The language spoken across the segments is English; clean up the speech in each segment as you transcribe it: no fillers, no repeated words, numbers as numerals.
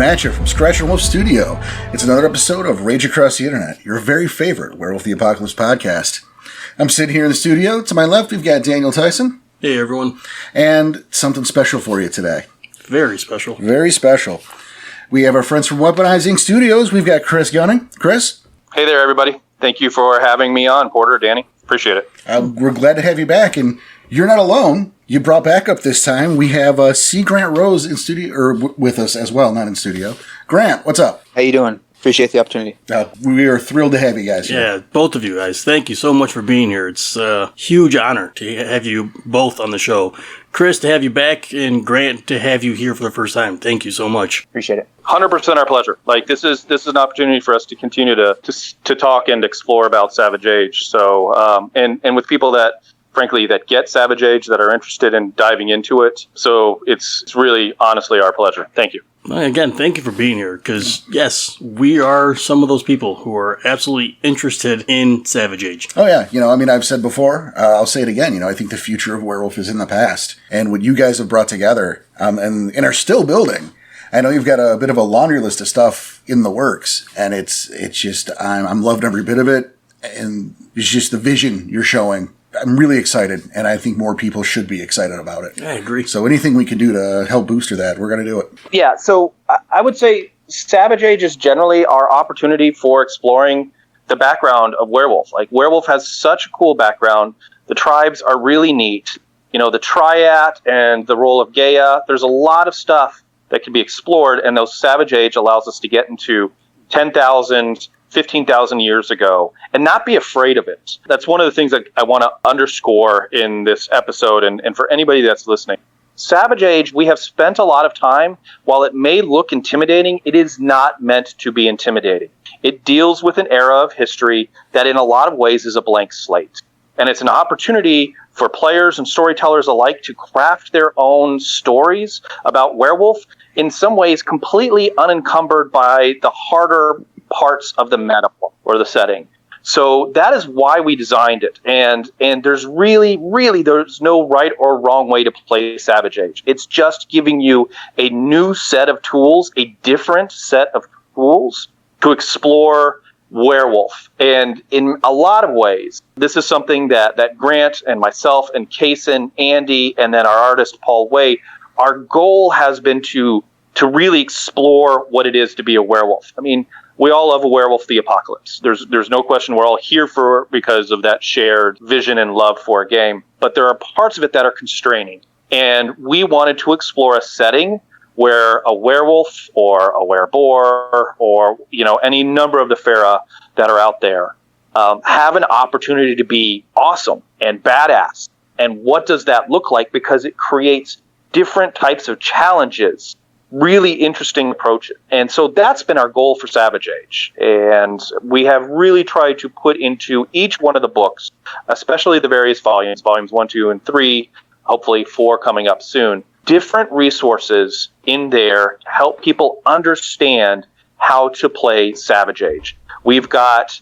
Coming at you from Scratch and Wolf Studio. It's another episode of Rage Across the Internet, your very favorite Werewolf the Apocalypse podcast. I'm sitting here in the studio. To my left, we've got Daniel Tyson. Hey, everyone. And something special for you today. Very special. Very special. We have our friends from Weaponized Ink Studios. We've got Chris Gunning. Chris? Hey there, everybody. Thank you for having me on, Porter, Danny. Appreciate it. We're glad to have you back, and you're not alone. You brought back up this time. We have C. Grant Rose in studio, or with us as well, not in studio. Grant, what's up? How you doing? Appreciate the opportunity. We are thrilled to have you guys here. Yeah, both of you guys. Thank you so much for being here. It's a huge honor to have you both on the show. Chris, to have you back, and Grant, to have you here for the first time. Thank you so much. Appreciate it. 100% our pleasure. Like, this is an opportunity for us to continue to talk and explore about Savage Age. So, and with people that, frankly, that get Savage Age, that are interested in diving into it. So it's really, honestly, our pleasure. Thank you. Again, thank you for being here, because, yes, we are some of those people who are absolutely interested in Savage Age. Oh, yeah. I've said before, I'll say it again, I think the future of Werewolf is in the past. And what you guys have brought together and are still building, I know you've got a bit of a laundry list of stuff in the works, and it's just, I'm loving every bit of it, and it's just the vision you're showing. I'm really excited, and I think more people should be excited about it. I agree. So anything we can do to help booster that, we're going to do it. Yeah, so I would say Savage Age is generally our opportunity for exploring the background of Werewolf. Like, Werewolf has such a cool background. The tribes are really neat. The Triad and the role of Gaia, there's a lot of stuff that can be explored, and those Savage Age allows us to get into 10,000, 15,000 years ago and not be afraid of it. That's one of the things that I want to underscore in this episode, and for anybody that's listening. Savage Age, we have spent a lot of time. While it may look intimidating, it is not meant to be intimidating. It deals with an era of history that in a lot of ways is a blank slate. And it's an opportunity for players and storytellers alike to craft their own stories about Werewolf, in some ways completely unencumbered by the harder parts of the metaphor or the setting. So that is why we designed it. And there's really there's no right or wrong way to play Savage Age. It's just giving you a new set of tools, a different set of tools to explore Werewolf. And in a lot of ways, this is something that Grant and myself and Kaysen, Andy, and then our artist Paul Way, our goal has been to really explore what it is to be a werewolf. I mean, we all love a Werewolf the Apocalypse. There's no question we're all here for because of that shared vision and love for a game. But there are parts of it that are constraining. And we wanted to explore a setting where a werewolf or a wereboar or, any number of the Fera that are out there have an opportunity to be awesome and badass. And what does that look like? Because it creates different types of challenges, really interesting approaches. And so that's been our goal for Savage Age. And we have really tried to put into each one of the books, especially the various volumes 1, 2, and 3, hopefully 4 coming up soon, different resources in there to help people understand how to play Savage Age. We've got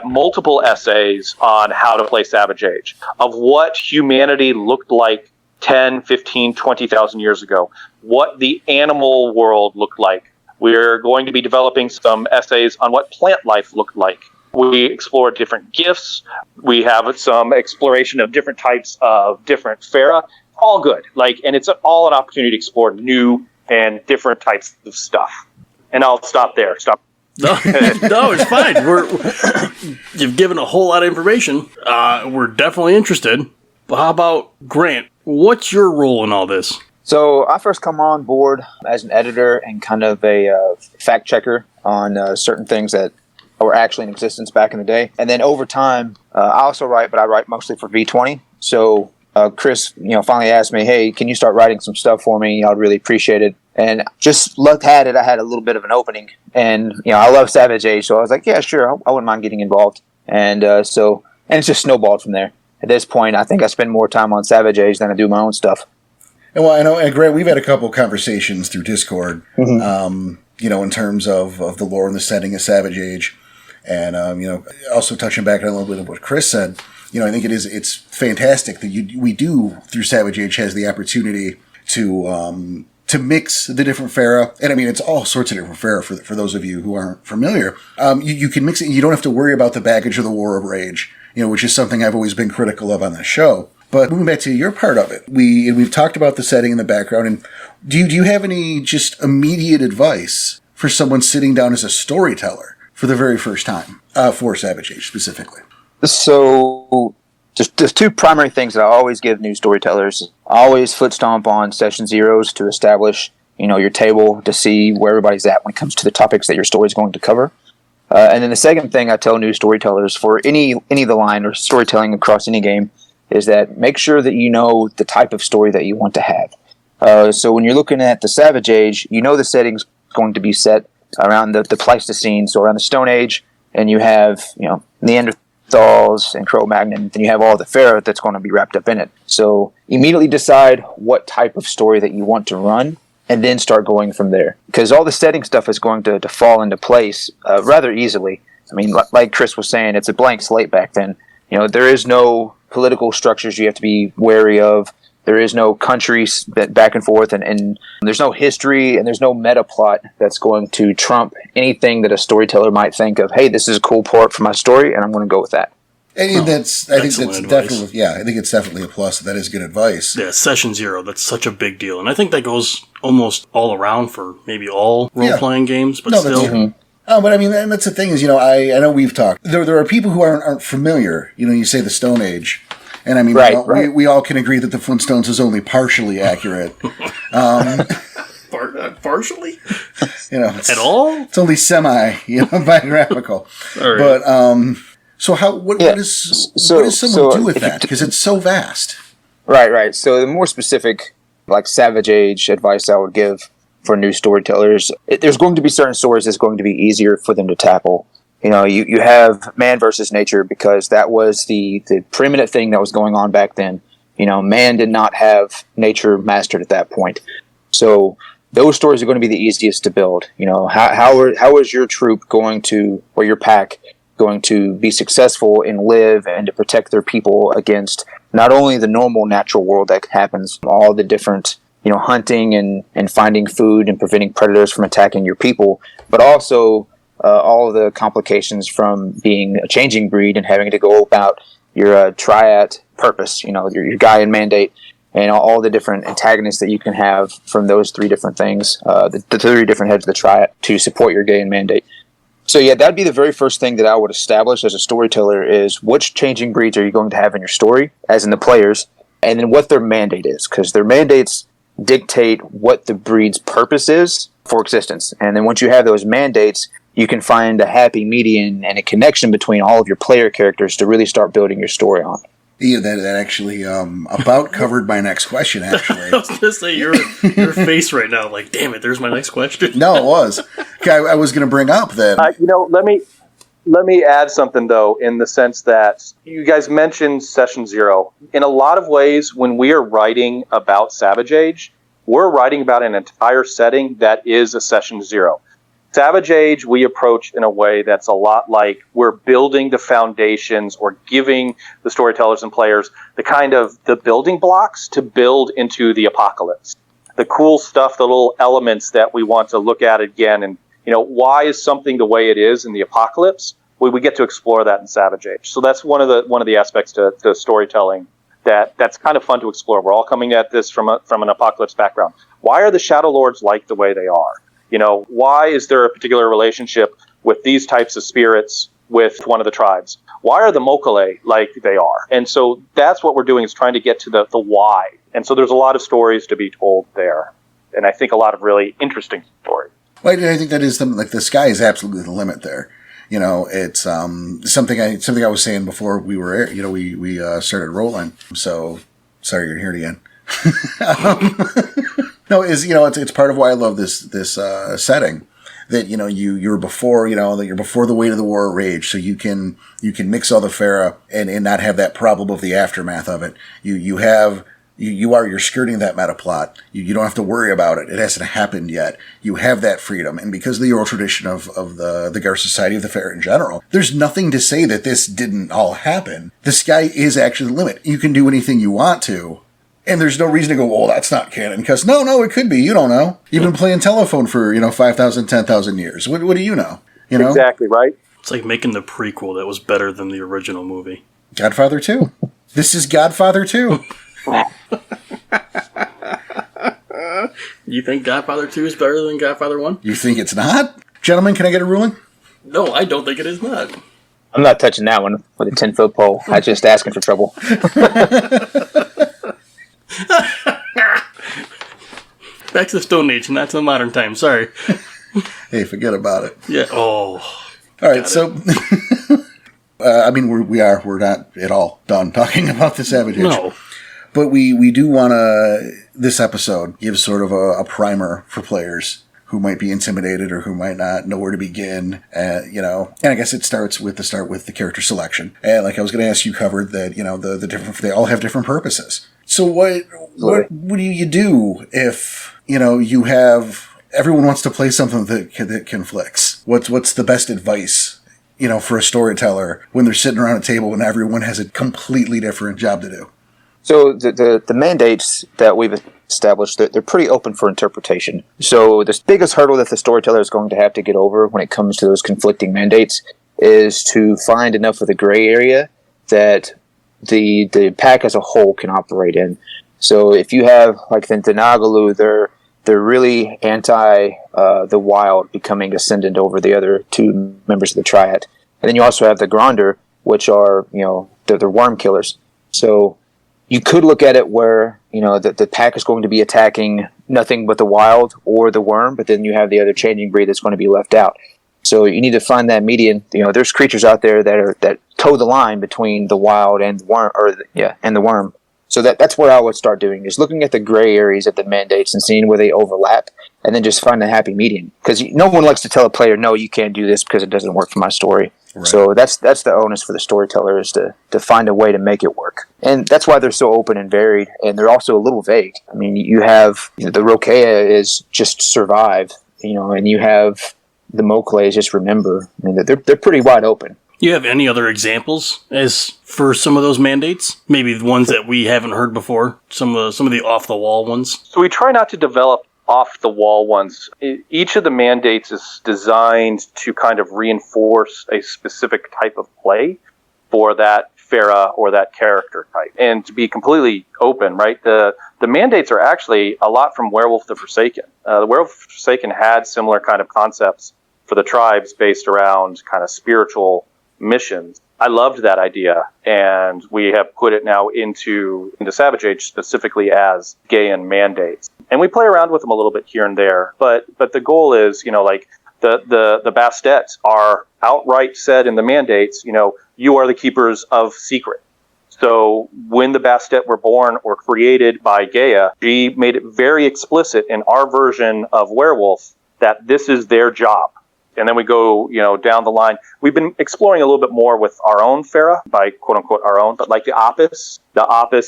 multiple essays on how to play Savage Age, of what humanity looked like 10, 15, 20,000 years ago, what the animal world looked like. We're going to be developing some essays on what plant life looked like. We explore different gifts. We have some exploration of different types of different Fera. All good. And it's all an opportunity to explore new and different types of stuff. And I'll stop there. No, it's fine. You've given a whole lot of information. We're definitely interested. But how about Grant? What's your role in all this? So I first come on board as an editor and kind of a fact checker on certain things that were actually in existence back in the day. And then over time, I also write, but I write mostly for V20. So Chris, finally asked me, hey, can you start writing some stuff for me? I'd really appreciate it. And just luck had it, I had a little bit of an opening. And, I love Savage Age, so I was like, yeah, sure, I wouldn't mind getting involved. And it's just snowballed from there. At this point, I think I spend more time on Savage Age than I do my own stuff. And well, I know, and Grant, we've had a couple conversations through Discord, in terms of the lore and the setting of Savage Age. And, also touching back on a little bit of what Chris said, I think it's fantastic that we do, through Savage Age, has the opportunity to to mix the different Farah. And I mean, it's all sorts of different Farah for those of you who aren't familiar. You can mix it. You don't have to worry about the baggage of the War of Rage, which is something I've always been critical of on the show. But moving back to your part of it, we've talked about the setting and the background. And do you have any just immediate advice for someone sitting down as a storyteller for the very first time for Savage Age specifically? So there's two primary things that I always give new storytellers. I always foot stomp on session zeros to establish, your table to see where everybody's at when it comes to the topics that your story is going to cover. And then the second thing I tell new storytellers for any of the line or storytelling across any game is that make sure that you know the type of story that you want to have. So when you're looking at the Savage Age, the setting's going to be set around the Pleistocene, so around the Stone Age, and you have, Neanderthals and Cro-Magnon, then you have all the Pharaoh that's going to be wrapped up in it. So immediately decide what type of story that you want to run, and then start going from there. Because all the setting stuff is going to fall into place rather easily. I mean, like Chris was saying, it's a blank slate back then. There is no political structures you have to be wary of. There is no countries back and forth, and there's no history, and there's no meta plot that's going to trump anything that a storyteller might think of. Hey, this is a cool part for my story, and I'm going to go with that. And I think that's definitely, I think it's definitely a plus. That is good advice. Yeah, session zero, that's such a big deal. And I think that goes almost all around for maybe all role-playing games, but still. But I mean, and that's the thing is, I know we've talked. There are people who aren't familiar. You say the Stone Age, and I mean, we all can agree that the Flintstones is only partially accurate. Partially? At all? It's only biographical. All right. But so what does someone do with that? Because it's so vast. Right. So the more specific, like Savage Age advice I would give for new storytellers, there's going to be certain stories that's going to be easier for them to tackle. You have man versus nature because that was the preeminent thing that was going on back then. Man did not have nature mastered at that point. So those stories are going to be the easiest to build. How is your troop going to, or your pack, going to be successful and live and to protect their people against not only the normal natural world that happens, all the different hunting and finding food and preventing predators from attacking your people, but also all of the complications from being a changing breed and having to go about your triad purpose, your Gaian mandate, and all the different antagonists that you can have from those three different things, the three different heads of the triad to support your Gaian mandate. So yeah, that'd be the very first thing that I would establish as a storyteller is which changing breeds are you going to have in your story, as in the players, and then what their mandate is, because their mandates dictate what the breed's purpose is for existence. And then once you have those mandates, you can find a happy median and a connection between all of your player characters to really start building your story on. Yeah, that actually about covered my next question, actually. I was going to say, your face right now, like, damn it, there's my next question. No, it was. I was going to bring up that... Let me add something, though, in the sense that you guys mentioned Session Zero. In a lot of ways, when we are writing about Savage Age, we're writing about an entire setting that is a Session Zero. Savage Age, we approach in a way that's a lot like we're building the foundations or giving the storytellers and players the building blocks to build into the apocalypse. The cool stuff, the little elements that we want to look at again, and why is something the way it is in the apocalypse? We get to explore that in Savage Age. So that's one of the aspects to storytelling that's kind of fun to explore. We're all coming at this from an apocalypse background. Why are the Shadow Lords like the way they are? Why is there a particular relationship with these types of spirits with one of the tribes? Why are the Mokale like they are? And so that's what we're doing, is trying to get to the why. And so there's a lot of stories to be told there. And I think a lot of really interesting stories. Well, I think that is something like the sky is absolutely the limit there. It's something I was saying before we were, we started rolling. So sorry you're here again. No, it's part of why I love this setting. That you're before that you're before the weight of the War of Rage, so you can mix all the Farah and not have that problem of the aftermath of it. You're skirting that meta plot. You don't have to worry about it. It hasn't happened yet. You have that freedom. And because of the oral tradition of the Gar Society of the Fair in general, there's nothing to say that this didn't all happen. The sky is actually the limit. You can do anything you want to, And there's no reason to go, well, that's not canon. Because, no, it could be. You don't know. You've been playing telephone for, 5,000, 10,000 years. What do you know? You know? Exactly, right? It's like making the prequel that was better than the original movie. Godfather 2. This is Godfather 2. You think Godfather 2 is better than Godfather 1? You think it's not? Gentlemen, can I get a ruling? No, I don't think it is not. I'm not touching that one with a 10-foot pole. I'm just asking for trouble. Back to the Stone Age, not to the modern time. Sorry. Hey, forget about it. Yeah. Oh. All right, so... we're not at all done talking about the Savage Age. No. But we do want to, this episode, give sort of a primer for players who might be intimidated or who might not know where to begin, and I guess it starts with the character selection. And like I was going to ask, you covered that, the different, they all have different purposes. So what do you do if, you have, everyone wants to play something that conflicts? What's the best advice, for a storyteller when they're sitting around a table and everyone has a completely different job to do? So the mandates that we've established, they're pretty open for interpretation. So the biggest hurdle that the storyteller is going to have to get over when it comes to those conflicting mandates is to find enough of the gray area that the pack as a whole can operate in. So if you have, like the Nagalu, they're really anti the wild becoming ascendant over the other two members of the triad. And then you also have the Gronder, which are, they're worm killers. So you could look at it where, the pack is going to be attacking nothing but the wild or the worm, but then you have the other changing breed that's going to be left out. So you need to find that median. There's creatures out there that toe the line between the wild and the worm, and the worm. So that's what I would start doing, is looking at the gray areas of the mandates and seeing where they overlap, and then just find a happy median. Because no one likes to tell a player, no, you can't do this because it doesn't work for my story. Right. So that's the onus for the storyteller, is to find a way to make it work. And that's why they're so open and varied, and they're also a little vague. I mean, you have, the Rokea is just survive, and you have the Mokle is just remember. I mean, they're pretty wide open. You have any other examples as for some of those mandates? Maybe the ones that we haven't heard before, some of the off-the-wall ones? So we try not to develop off-the-wall ones. Each of the mandates is designed to kind of reinforce a specific type of play for that Farah or that character type. And to be completely open, right, the mandates are actually a lot from Werewolf the Forsaken. The Werewolf the Forsaken had similar kind of concepts for the tribes based around kind of spiritual missions. I loved that idea, and we have put it now into Savage Age specifically as Gaian mandates. And we play around with them a little bit here and there, but the goal is, like the Bastets are outright said in the mandates, you are the keepers of secret. So when the Bastet were born or created by Gaia, she made it very explicit in our version of Werewolf that this is their job. And then we go, down the line. We've been exploring a little bit more with our own Farah, by quote unquote our own, but like the Apis,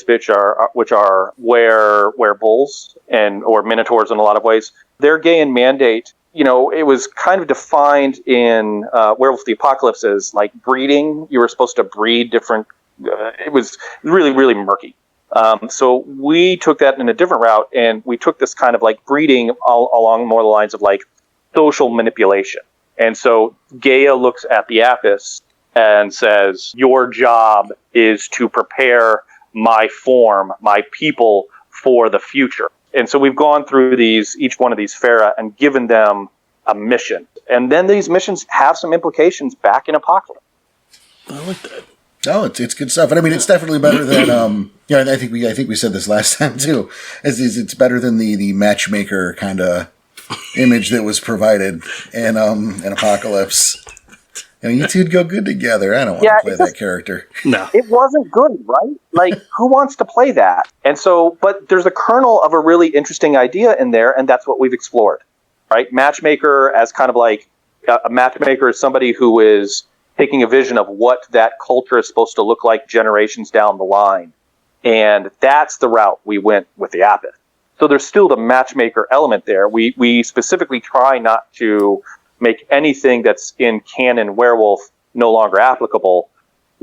which are were-bulls or minotaurs in a lot of ways. Their Gaian mandate, it was kind of defined in Werewolf the Apocalypse as like breeding. You were supposed to breed different. It was really, really murky. So we took that in a different route, and we took this kind of like breeding along more the lines of like social manipulation. And so Gaia looks at the Apis and says, your job is to prepare my form, my people, for the future. And so we've gone through each one of these Farah and given them a mission. And then these missions have some implications back in Apocalypse. I like that. Oh, it's good stuff. And I mean, it's definitely better than, I think we said this last time too, it's better than the matchmaker kind of image that was provided in Apocalypse. You two'd go good together. I don't want to play that character. No. It wasn't good, right? Like, who wants to play that? And so, but there's a kernel of a really interesting idea in there, and that's what we've explored, right? Matchmaker as kind of like, a matchmaker is somebody who is taking a vision of what that culture is supposed to look like generations down the line. And that's the route we went with the Apis. So there's still the matchmaker element there. We specifically try not to make anything that's in canon Werewolf no longer applicable.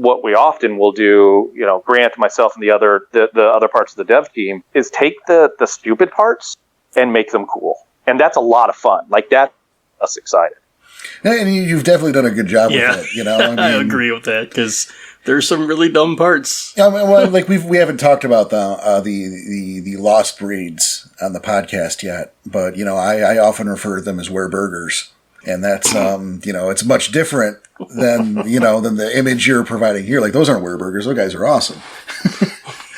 what we often will do, Grant, myself, and the other parts of the dev team, is take the stupid parts and make them cool. And that's a lot of fun. Like, that's us excited. And you've definitely done a good job with it. I agree with that, because there's some really dumb parts. Like we haven't talked about the lost breeds on the podcast yet, but I often refer to them as wereburgers, and that's it's much different than than the image you're providing here. Like, those aren't wereburgers; those guys are awesome.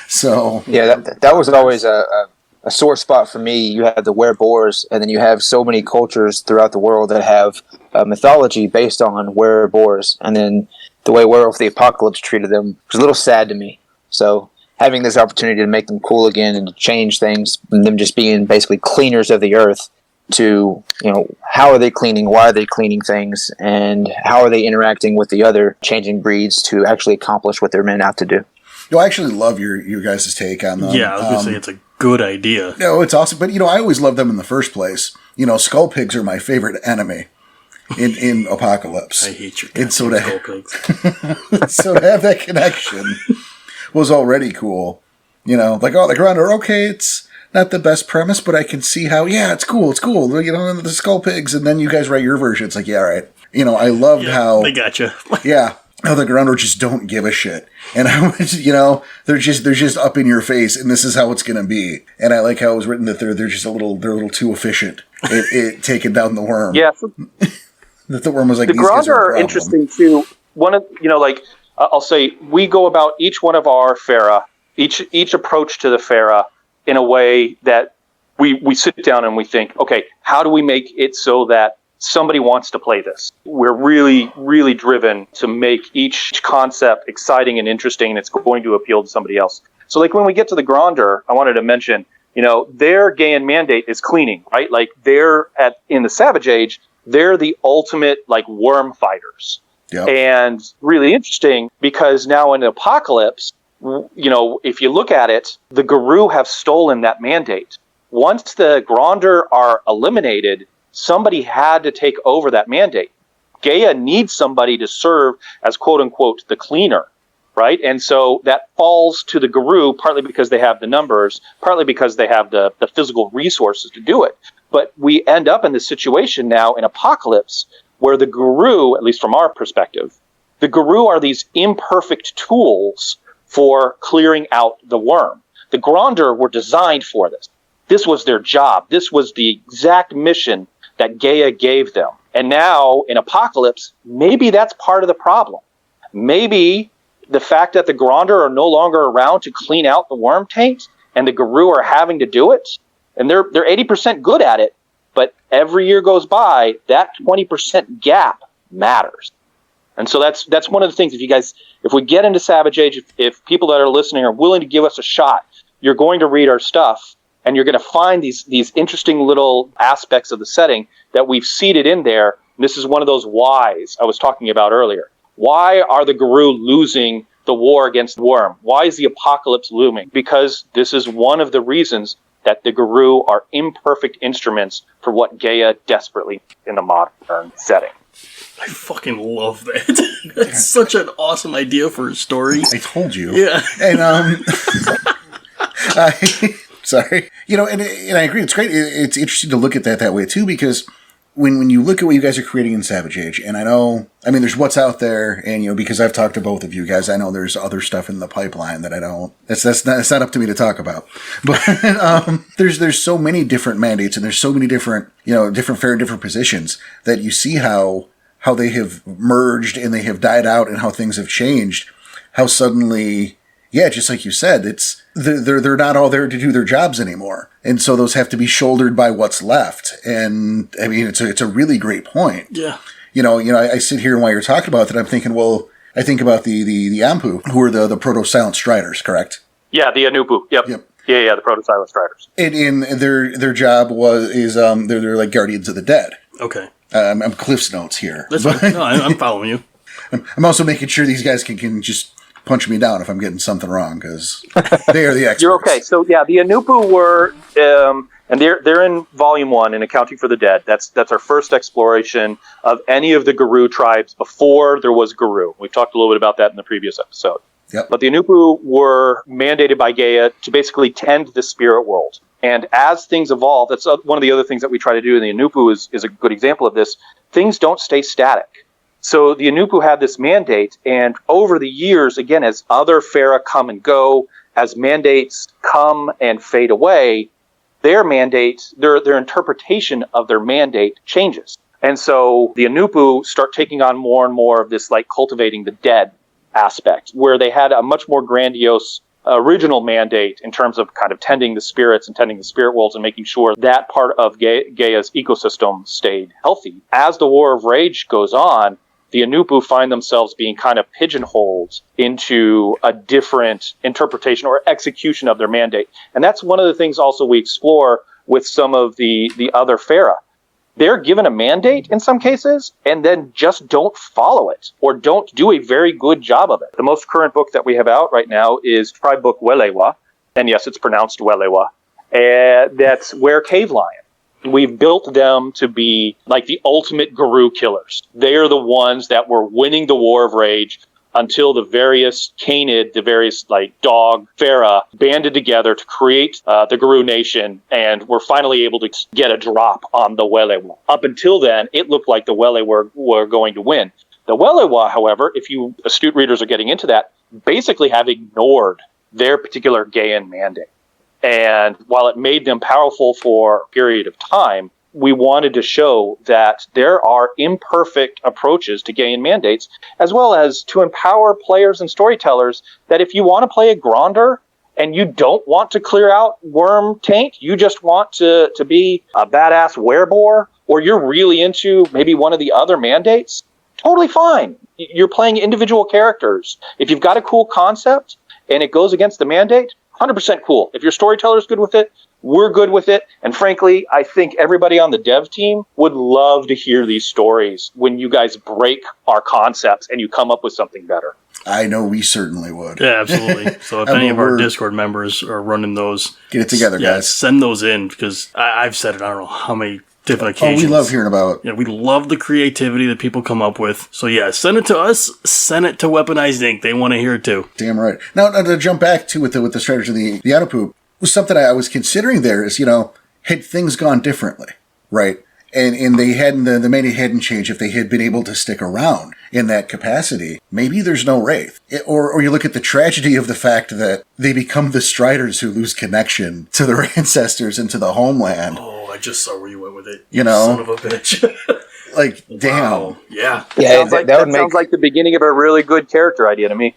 So yeah, that was always a sore spot for me. You have the wereboars, and then you have so many cultures throughout the world that have mythology based on wereboars, and then the way Werewolf the Apocalypse treated them was a little sad to me. So having this opportunity to make them cool again and to change things, and them just being basically cleaners of the earth, to how are they cleaning, why are they cleaning things, and how are they interacting with the other changing breeds to actually accomplish what they're meant out to do. I actually love your guys' take on them. Yeah, I was going to say it's a good idea. No, it's awesome. But, I always loved them in the first place. Skull pigs are my favorite enemy in Apocalypse. I hate your and so skull pigs. So to have that connection was already cool. Like, the Grounder, okay, it's not the best premise, but I can see how, it's cool. And the skull pigs, and then you guys write your version. It's like, yeah, all right. I loved how... They gotcha. Yeah. How the Grounder just don't give a shit. And how much, they're just up in your face, and this is how it's going to be. And I like how it was written that they're just a little too efficient at taking down the worm. Yeah. That the worm was like, the these guys Grounder are are interesting too. One of, I'll say we go about each one of our Fera, each approach to the Fera in a way that we sit down and we think, okay, how do we make it so that somebody wants to play this? We're really, really driven to make each concept exciting and interesting, and it's going to appeal to somebody else. So, like, when we get to the Gronder, I wanted to mention, their Gaian mandate is cleaning, right? Like, in the Savage Age, they're the ultimate, like, worm fighters. Yep. And really interesting, because now in Apocalypse, if you look at it, the Garou have stolen that mandate. Once the Gronder are eliminated, somebody had to take over that mandate. Gaia needs somebody to serve as, quote unquote, the cleaner, right? And so that falls to the Garou, partly because they have the numbers, partly because they have the physical resources to do it. But we end up in this situation now in Apocalypse where the Garou, at least from our perspective, the Garou are these imperfect tools for clearing out the worm. The Gronder were designed for this. This was their job. This was the exact mission that Gaia gave them. And now, in Apocalypse, maybe that's part of the problem. Maybe the fact that the Gronder are no longer around to clean out the worm taint, and the Garou are having to do it, and they're 80% good at it, but every year goes by, that 20% gap matters. And so that's one of the things, if we get into Savage Age, if people that are listening are willing to give us a shot, you're going to read our stuff, and you're going to find these interesting little aspects of the setting that we've seeded in there. And this is one of those whys I was talking about earlier. Why are the Garou losing the war against the worm? Why is the Apocalypse looming? Because this is one of the reasons that the Garou are imperfect instruments for what Gaia desperately needs in the modern setting. I fucking love that. That's such an awesome idea for a story. I told you. Yeah. And, sorry. And I agree. It's great. It's interesting to look at that way, too, because when you look at what you guys are creating in Savage Age, and there's what's out there, and, because I've talked to both of you guys, I know there's other stuff in the pipeline that I don't, it's not up to me to talk about. But, there's so many different mandates, and there's so many different, different fair and different positions that you see how they have merged and they have died out and how things have changed, how suddenly, yeah, just like you said, they're not all there to do their jobs anymore. And so those have to be shouldered by what's left. And I mean, it's a really great point. Yeah. I sit here and while you're talking about that, I'm thinking, well, I think about the Ampu, who are the Proto-Silent Striders, correct? Yeah, the Anupu. Yep. Yeah, the Proto-Silent Striders. And their job is they're like guardians of the dead. Okay. I'm Cliff's notes here. That's fine. No, I'm following you. I'm also making sure these guys can just punch me down if I'm getting something wrong, because they are the experts. You're okay. So, yeah, the Anupu were, and And they're in Volume 1 in Accounting for the Dead. That's our first exploration of any of the Guru tribes before there was Guru. We've talked a little bit about that in the previous episode. Yep. But the Anupu were mandated by Gaia to basically tend the spirit world. And as things evolve, that's one of the other things that we try to do in the Anupu is a good example of this. Things don't stay static. So the Anupu had this mandate, and over the years, again, as other Pharaoh come and go, as mandates come and fade away, their mandate, their interpretation of their mandate changes. And so the Anupu start taking on more and more of this like cultivating the dead aspect, where they had a much more grandiose original mandate in terms of kind of tending the spirits and tending the spirit worlds and making sure that part of Gaia's ecosystem stayed healthy. As the War of Rage goes on, the Anupu find themselves being kind of pigeonholed into a different interpretation or execution of their mandate. And that's one of the things also we explore with some of the other Pharaoh. They're given a mandate in some cases and then just don't follow it or don't do a very good job of it. The most current book that we have out right now is Tribe Book Welewa. And yes, it's pronounced Welewa. That's Were Cave Lion. We've built them to be like the ultimate Guru killers. They are the ones that were winning the War of Rage until the various Canid, the various like dog Pharaoh, banded together to create the Guru Nation, and were finally able to get a drop on the Welewa. Up until then, it looked like the Welewa were going to win. The Welewa, however, if you astute readers are getting into that, basically have ignored their particular Gaian mandate. And while it made them powerful for a period of time, we wanted to show that there are imperfect approaches to Gaian mandates, as well as to empower players and storytellers that if you want to play a Gronder and you don't want to clear out Worm Taint, you just want to be a badass werebore, or you're really into maybe one of the other mandates, totally fine. You're playing individual characters. If you've got a cool concept and it goes against the mandate, 100% cool. If your storyteller's good with it, we're good with it. And frankly, I think everybody on the dev team would love to hear these stories when you guys break our concepts and you come up with something better. I know we certainly would. Yeah, absolutely. So if any of our Discord members are running those, get it together, guys. Send those in, because I've said it, I don't know how many different occasions. Oh, we love hearing about. Yeah, we love the creativity that people come up with. So yeah, send it to us. Send it to Weaponized Ink. They want to hear it too. Damn right. Now to jump back to with the strategy of the Anupu, was something I was considering there is, had things gone differently, right? And they hadn't, the mandate hadn't changed. If they had been able to stick around in that capacity, maybe there's no Wraith. Or you look at the tragedy of the fact that they become the Striders who lose connection to their ancestors and to the homeland. Oh, I just saw where you went with it. Son of a bitch. Like, damn. Wow. Yeah. Yeah, that sounds like the beginning of a really good character idea to me.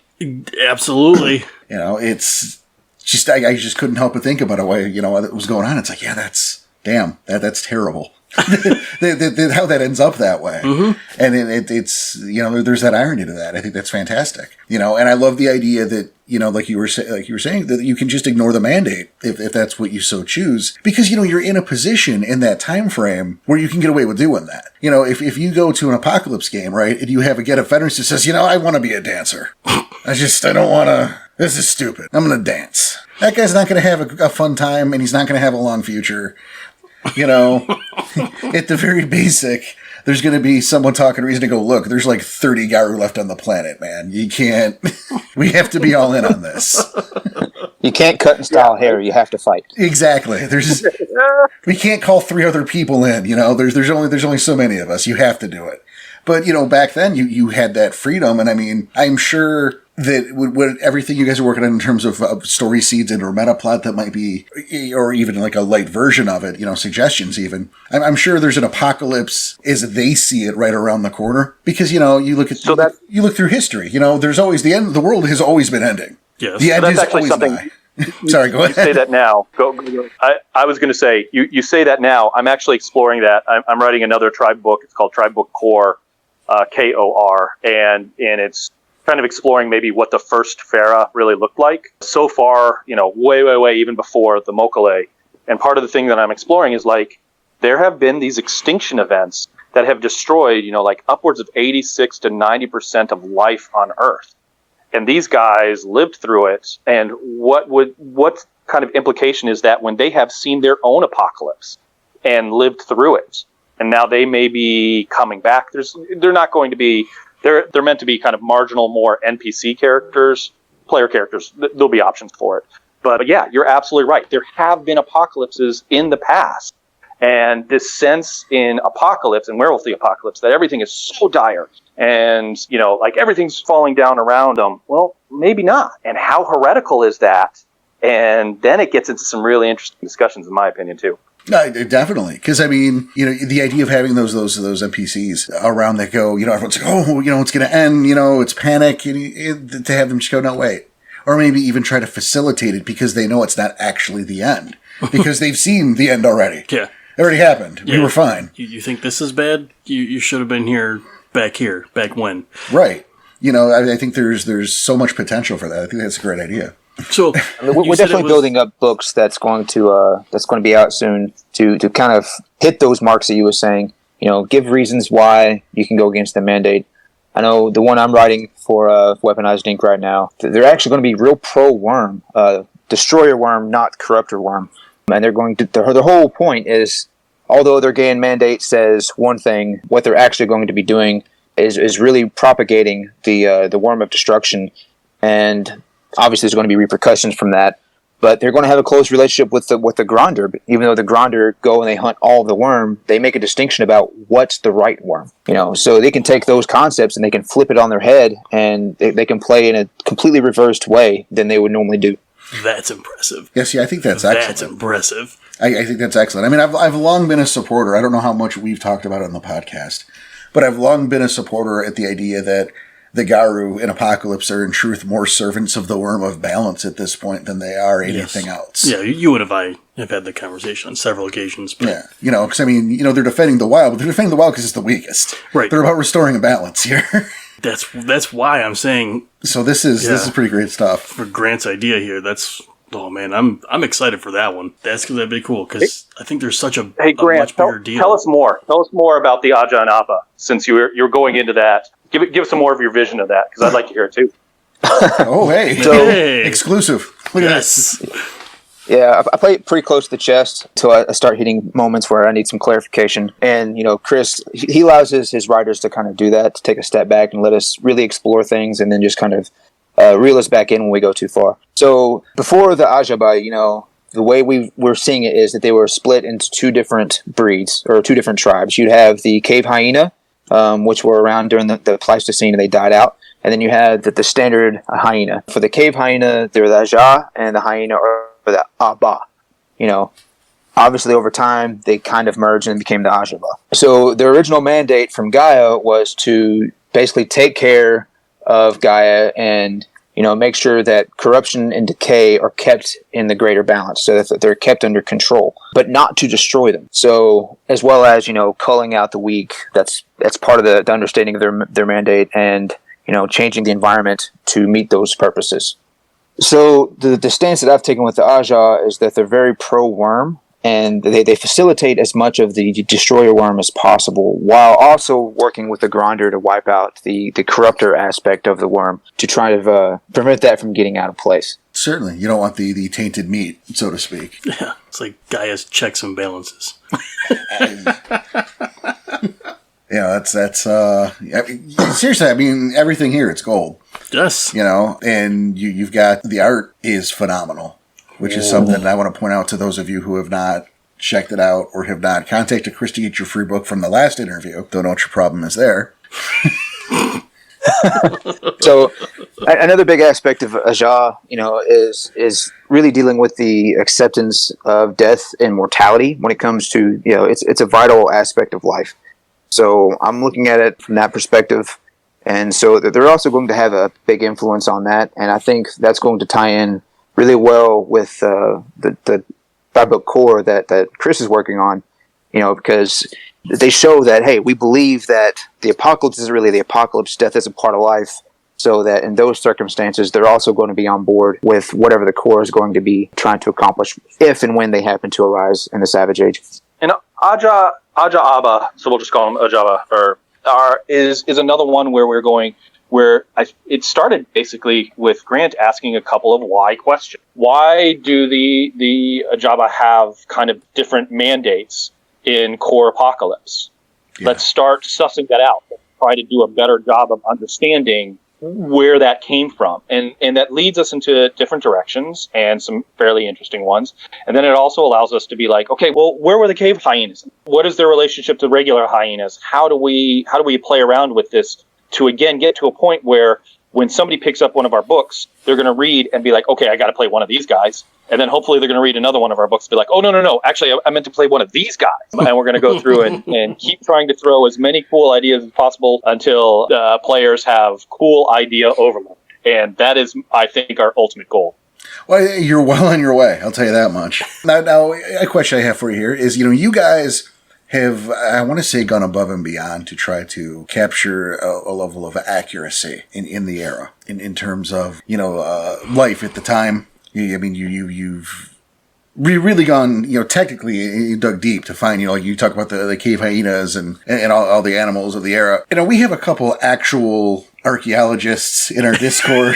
Absolutely. It's just, I just couldn't help but think about it, what was going on. It's like, yeah, that's terrible. How that ends up that way. Mm-hmm. And it's there's that irony to that. I think that's fantastic. And I love the idea that, like you were saying, that you can just ignore the mandate if that's what you so choose, because, you're in a position in that time frame where you can get away with doing that. If you go to an Apocalypse game, right, and you have a Get Up Veterans that says, I want to be a dancer. I don't want to, this is stupid. I'm going to dance. That guy's not going to have a fun time, and he's not going to have a long future. At the very basic, there's going to be someone talking reason to go, look, there's like 30 Garu left on the planet, man. You can't, we have to be all in on this. You can't cut and style hair. You have to fight. Exactly. We can't call 3 other people in, there's only so many of us. You have to do it. But, back then you had that freedom. And I mean, I'm sure that what everything you guys are working on in terms of story seeds and or meta plot that might be, or even like a light version of it, suggestions even. I'm sure there's an apocalypse as they see it right around the corner, because, you look at, you look through history, there's always the end. The world has always been ending. Yes. The end that's is actually always something. Sorry, go ahead. You say that now. Go. I was going to say, you say that now. I'm actually exploring that. I'm writing another tribe book. It's called Tribe Book Core, KOR, and it's kind of exploring maybe what the first Pharaoh really looked like. So far, way, even before the Mokale. And part of the thing that I'm exploring is like, there have been these extinction events that have destroyed, like upwards of 86 to 90% of life on Earth. And these guys lived through it. And what kind of implication is that when they have seen their own apocalypse and lived through it, and now they may be coming back, they're not going to be, they're meant to be kind of marginal, more NPC characters, player characters. There'll be options for it. But yeah, you're absolutely right. There have been apocalypses in the past. And this sense in Apocalypse and Werewolf the Apocalypse that everything is so dire and, like everything's falling down around them. Well, maybe not. And how heretical is that? And then it gets into some really interesting discussions, in my opinion, too. No, definitely. Because, I mean, the idea of having those NPCs around that go, everyone's like, oh, it's going to end, it's panic. And to have them just go, no, wait. Or maybe even try to facilitate it because they know it's not actually the end. Because they've seen the end already. Yeah. It already happened. Yeah. We were fine. You think this is bad? You should have been back when. Right. I think there's so much potential for that. I think that's a great idea. So we're definitely building up books that's going to be out soon to kind of hit those marks that you were saying. Give reasons why you can go against the mandate. I know the one I'm writing for Weaponized Ink right now, they're actually going to be real pro-worm, destroyer worm, not corruptor worm. And they're going to, the whole point is, although their GAN mandate says one thing, what they're actually going to be doing is really propagating the worm of destruction. And obviously there's going to be repercussions from that. But they're going to have a close relationship with the Gronder. Even though the Gronder go and they hunt all the worm, they make a distinction about what's the right worm. So they can take those concepts and they can flip it on their head, and they can play in a completely reversed way than they would normally do. That's impressive. Yes, yeah, I think that's excellent. That's impressive. I think that's excellent. I mean, I've long been a supporter. I don't know how much we've talked about it on the podcast, but I've long been a supporter at the idea that the Garu in Apocalypse are in truth more servants of the Worm of Balance at this point than they are anything else. Yeah, you and I have had the conversation on several occasions. But yeah, because they're defending the wild, but they're defending the wild because it's the weakest. Right. They're about restoring a balance here. That's why I'm saying. So this is pretty great stuff. For Grant's idea here, oh man, I'm excited for that one. That's going to be cool because I think there's such a Grant, much bigger deal. Tell us more. Tell us more about the Aja and Appa since you're going into that. Give us some more of your vision of that because I'd like to hear it too. Oh hey, exclusive. Look at this. Yeah, I play it pretty close to the chest until I start hitting moments where I need some clarification. And, Chris, he allows his writers to kind of do that, to take a step back and let us really explore things and then just kind of reel us back in when we go too far. So before the Ajaba, the way we're seeing it is that they were split into two different breeds or two different tribes. You'd have the cave hyena, which were around during the Pleistocene and they died out. And then you had the standard hyena. For the cave hyena, they're the Aja, and the hyena are the Abba. Obviously over time they kind of merged and became the Ajaba. So the original mandate from Gaia was to basically take care of Gaia and make sure that corruption and decay are kept in the greater balance, so that they're kept under control, but not to destroy them. So as well as culling out the weak, that's part of the understanding of their mandate, and changing the environment to meet those purposes. So the stance that I've taken with the Aja is that they're very pro-worm, and they facilitate as much of the destroyer worm as possible, while also working with the Gronder to wipe out the corruptor aspect of the worm to try to prevent that from getting out of place. Certainly. You don't want the tainted meat, so to speak. Yeah, it's like Gaia's checks and balances. Seriously, I mean, everything here, it's gold. Yes. And you've got, the art is phenomenal, which is something I want to point out to those of you who have not checked it out or have not contacted Chris to get your free book from the last interview. Don't know what your problem is there. So another big aspect of Aja, is really dealing with the acceptance of death and mortality when it comes to, it's a vital aspect of life. So I'm looking at it from that perspective. And so they're also going to have a big influence on that. And I think that's going to tie in really well with the 5-book core that Chris is working on, because they show that, hey, we believe that the apocalypse is really the apocalypse, death is a part of life, so that in those circumstances, they're also going to be on board with whatever the core is going to be trying to accomplish if and when they happen to arise in the Savage Age. And Aja Abba, so we'll just call him Ajaba, is another one where we're going, where it started basically with Grant asking a couple of why questions. Why do the Ajaba have kind of different mandates in Core Apocalypse? Yeah. Let's start sussing that out. Let's try to do a better job of understanding where that came from. And that leads us into different directions and some fairly interesting ones. And then it also allows us to be like, okay, well, where were the cave hyenas? What is their relationship to regular hyenas? How do we play around with this to, again, get to a point where when somebody picks up one of our books, they're going to read and be like, okay, I got to play one of these guys. And then hopefully they're going to read another one of our books and be like, oh, no. Actually, I meant to play one of these guys. And we're going to go through and keep trying to throw as many cool ideas as possible until players have cool idea overload. And that is, I think, our ultimate goal. Well, you're well on your way. I'll tell you that much. Now, a question I have for you here is, you guys have, I want to say, gone above and beyond to try to capture a level of accuracy in the era in terms of, life at the time. I mean, you've really gone, technically you dug deep to find, you talk about the cave hyenas and all the animals of the era. We have a couple actual archaeologists in our Discord.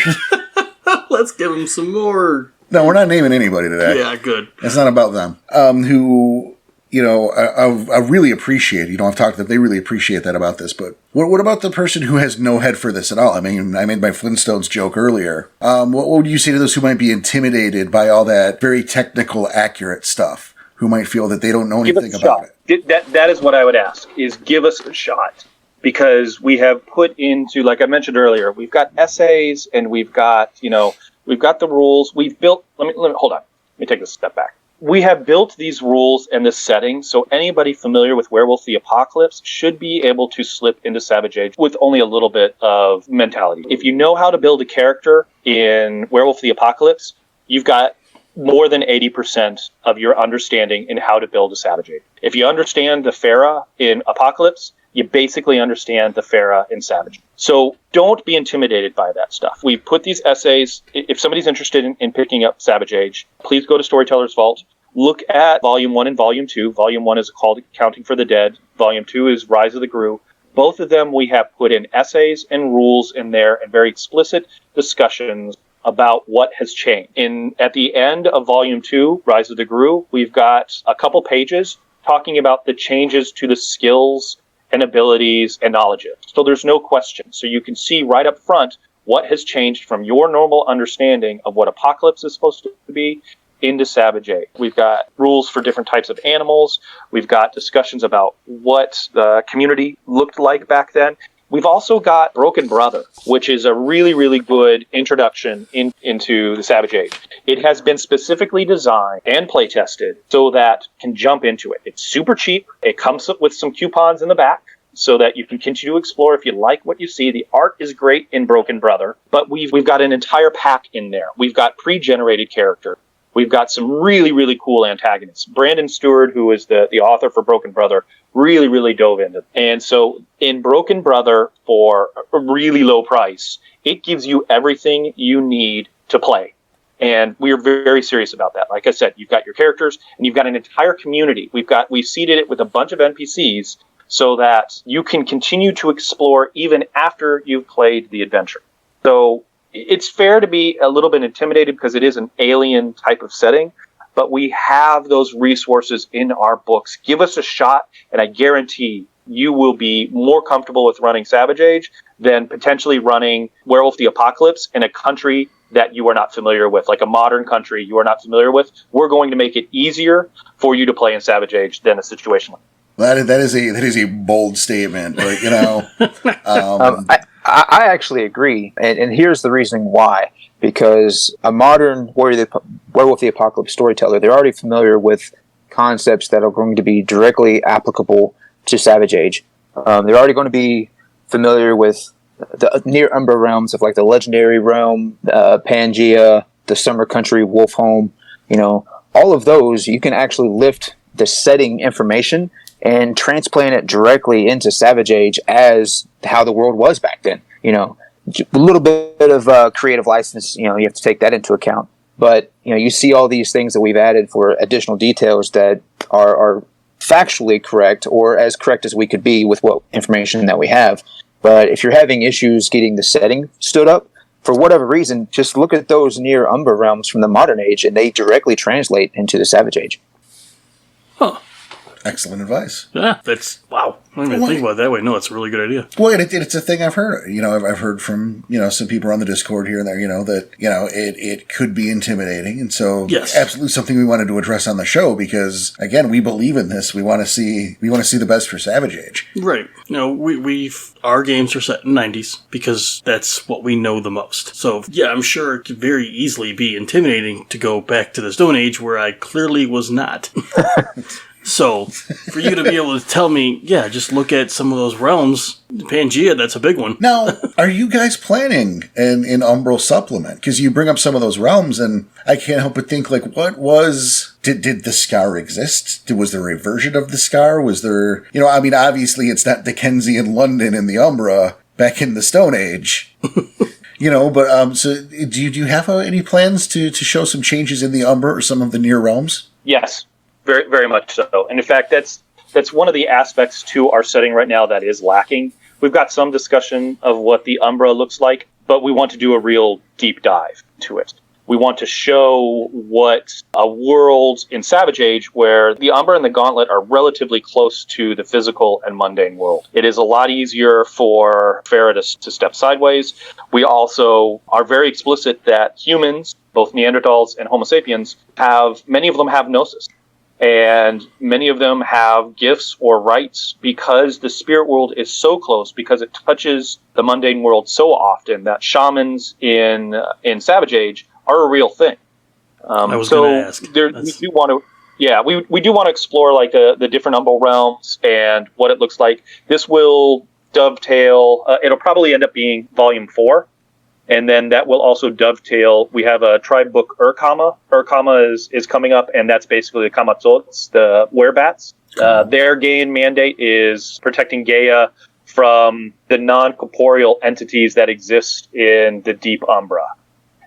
Let's give them some more. No, we're not naming anybody today. Yeah, good. It's not about them. Who, I really appreciate, I've talked to them, they really appreciate that about this, but what about the person who has no head for this at all? I mean, I made my Flintstones joke earlier. What would you say to those who might be intimidated by all that very technical, accurate stuff, who might feel that they don't know anything about it? That is what I would ask, is give us a shot. Because we have put into, like I mentioned earlier, we've got essays and we've got the rules. We've built, let me hold on. Let me take this a step back. We have built these rules and this setting, so anybody familiar with Werewolf the Apocalypse should be able to slip into Savage Age with only a little bit of mentality. If you know how to build a character in Werewolf the Apocalypse, you've got more than 80% of your understanding in how to build a Savage Age. If you understand the Farah in Apocalypse, you basically understand the Farah in Savage. So don't be intimidated by that stuff. We've put these essays. If somebody's interested in picking up Savage Age, please go to Storyteller's Vault. Look at Volume 1 and Volume 2. Volume 1 is called Accounting for the Dead. Volume 2 is Rise of the Gru. Both of them we have put in essays and rules in there and very explicit discussions about what has changed. At the end of Volume 2, Rise of the Gru, we've got a couple pages talking about the changes to the skills and abilities and knowledges. So there's no question. So you can see right up front what has changed from your normal understanding of what Apocalypse is supposed to be into Savage Age. We've got rules for different types of animals. We've got discussions about what the community looked like back then. We've also got Broken Brother, which is a really, really good introduction into the Savage Age. It has been specifically designed and play tested so that you can jump into it. It's super cheap. It comes with some coupons in the back so that you can continue to explore if you like what you see. The art is great in Broken Brother, but we've got an entire pack in there. We've got pre-generated characters. We've got some really, really cool antagonists. Brandon Stewart, who is the author for Broken Brother, really, really dove into it. And so in Broken Brother, for a really low price, it gives you everything you need to play. And we are very serious about that. Like I said, you've got your characters and you've got an entire community. We've seeded it with a bunch of NPCs so that you can continue to explore even after you've played the adventure. So it's fair to be a little bit intimidated because it is an alien type of setting, but we have those resources in our books. Give us a shot, and I guarantee you will be more comfortable with running Savage Age than potentially running Werewolf the Apocalypse in a country that you are not familiar with, like a modern country you are not familiar with. We're going to make it easier for you to play in Savage Age than a situation like that. That is a bold statement, but I actually agree, and here's the reason why. Because a modern Werewolf the Apocalypse storyteller, they're already familiar with concepts that are going to be directly applicable to Savage Age. They're already going to be familiar with the near Umbra realms of like the Legendary Realm, Pangea, the Summer Country, Wolfhome. All of those, you can actually lift the setting information and transplant it directly into Savage Age as how the world was back then. A little bit of creative license, you have to take that into account. But, you see all these things that we've added for additional details that are factually correct or as correct as we could be with what information that we have. But if you're having issues getting the setting stood up, for whatever reason, just look at those near Umbra realms from the Modern Age, and they directly translate into the Savage Age. Huh. Excellent advice. Yeah, that's, wow. I didn't even think about it that way. No, it's a really good idea. Well, it's a thing I've heard. I've heard from, some people on the Discord here and there, that, it could be intimidating. And so yes, absolutely something we wanted to address on the show because, again, we believe in this. We want to see the best for Savage Age. Right. Our games are set in 90s because that's what we know the most. So, yeah, I'm sure it could very easily be intimidating to go back to the Stone Age where I clearly was not. So, for you to be able to tell me, yeah, just look at some of those realms, Pangea, that's a big one. Now, are you guys planning an Umbral supplement? Because you bring up some of those realms, and I can't help but think, did the Scar exist? Was there a version of the Scar? Was there, obviously it's not Dickensian London in the Umbra back in the Stone Age. So do you have any plans to show some changes in the Umbra or some of the near realms? Yes. Very, very much so. And in fact, that's one of the aspects to our setting right now that is lacking. We've got some discussion of what the Umbra looks like, but we want to do a real deep dive to it. We want to show what a world in Savage Age where the Umbra and the Gauntlet are relatively close to the physical and mundane world. It is a lot easier for Farah to step sideways. We also are very explicit that humans, both Neanderthals and Homo sapiens, many of them have gnosis. And many of them have gifts or rights because the spirit world is so close, because it touches the mundane world so often that shamans in Savage Age are a real thing. I was going to ask. We do want to, we do want to explore the different Umbral realms and what it looks like. This will dovetail. It'll probably end up being Volume 4. And then that will also dovetail. We have a tribe book, Urkama. Urkama is coming up, and that's basically the Kamatzots, the werebats. Their gain mandate is protecting Gaia from the non-corporeal entities that exist in the deep Umbra.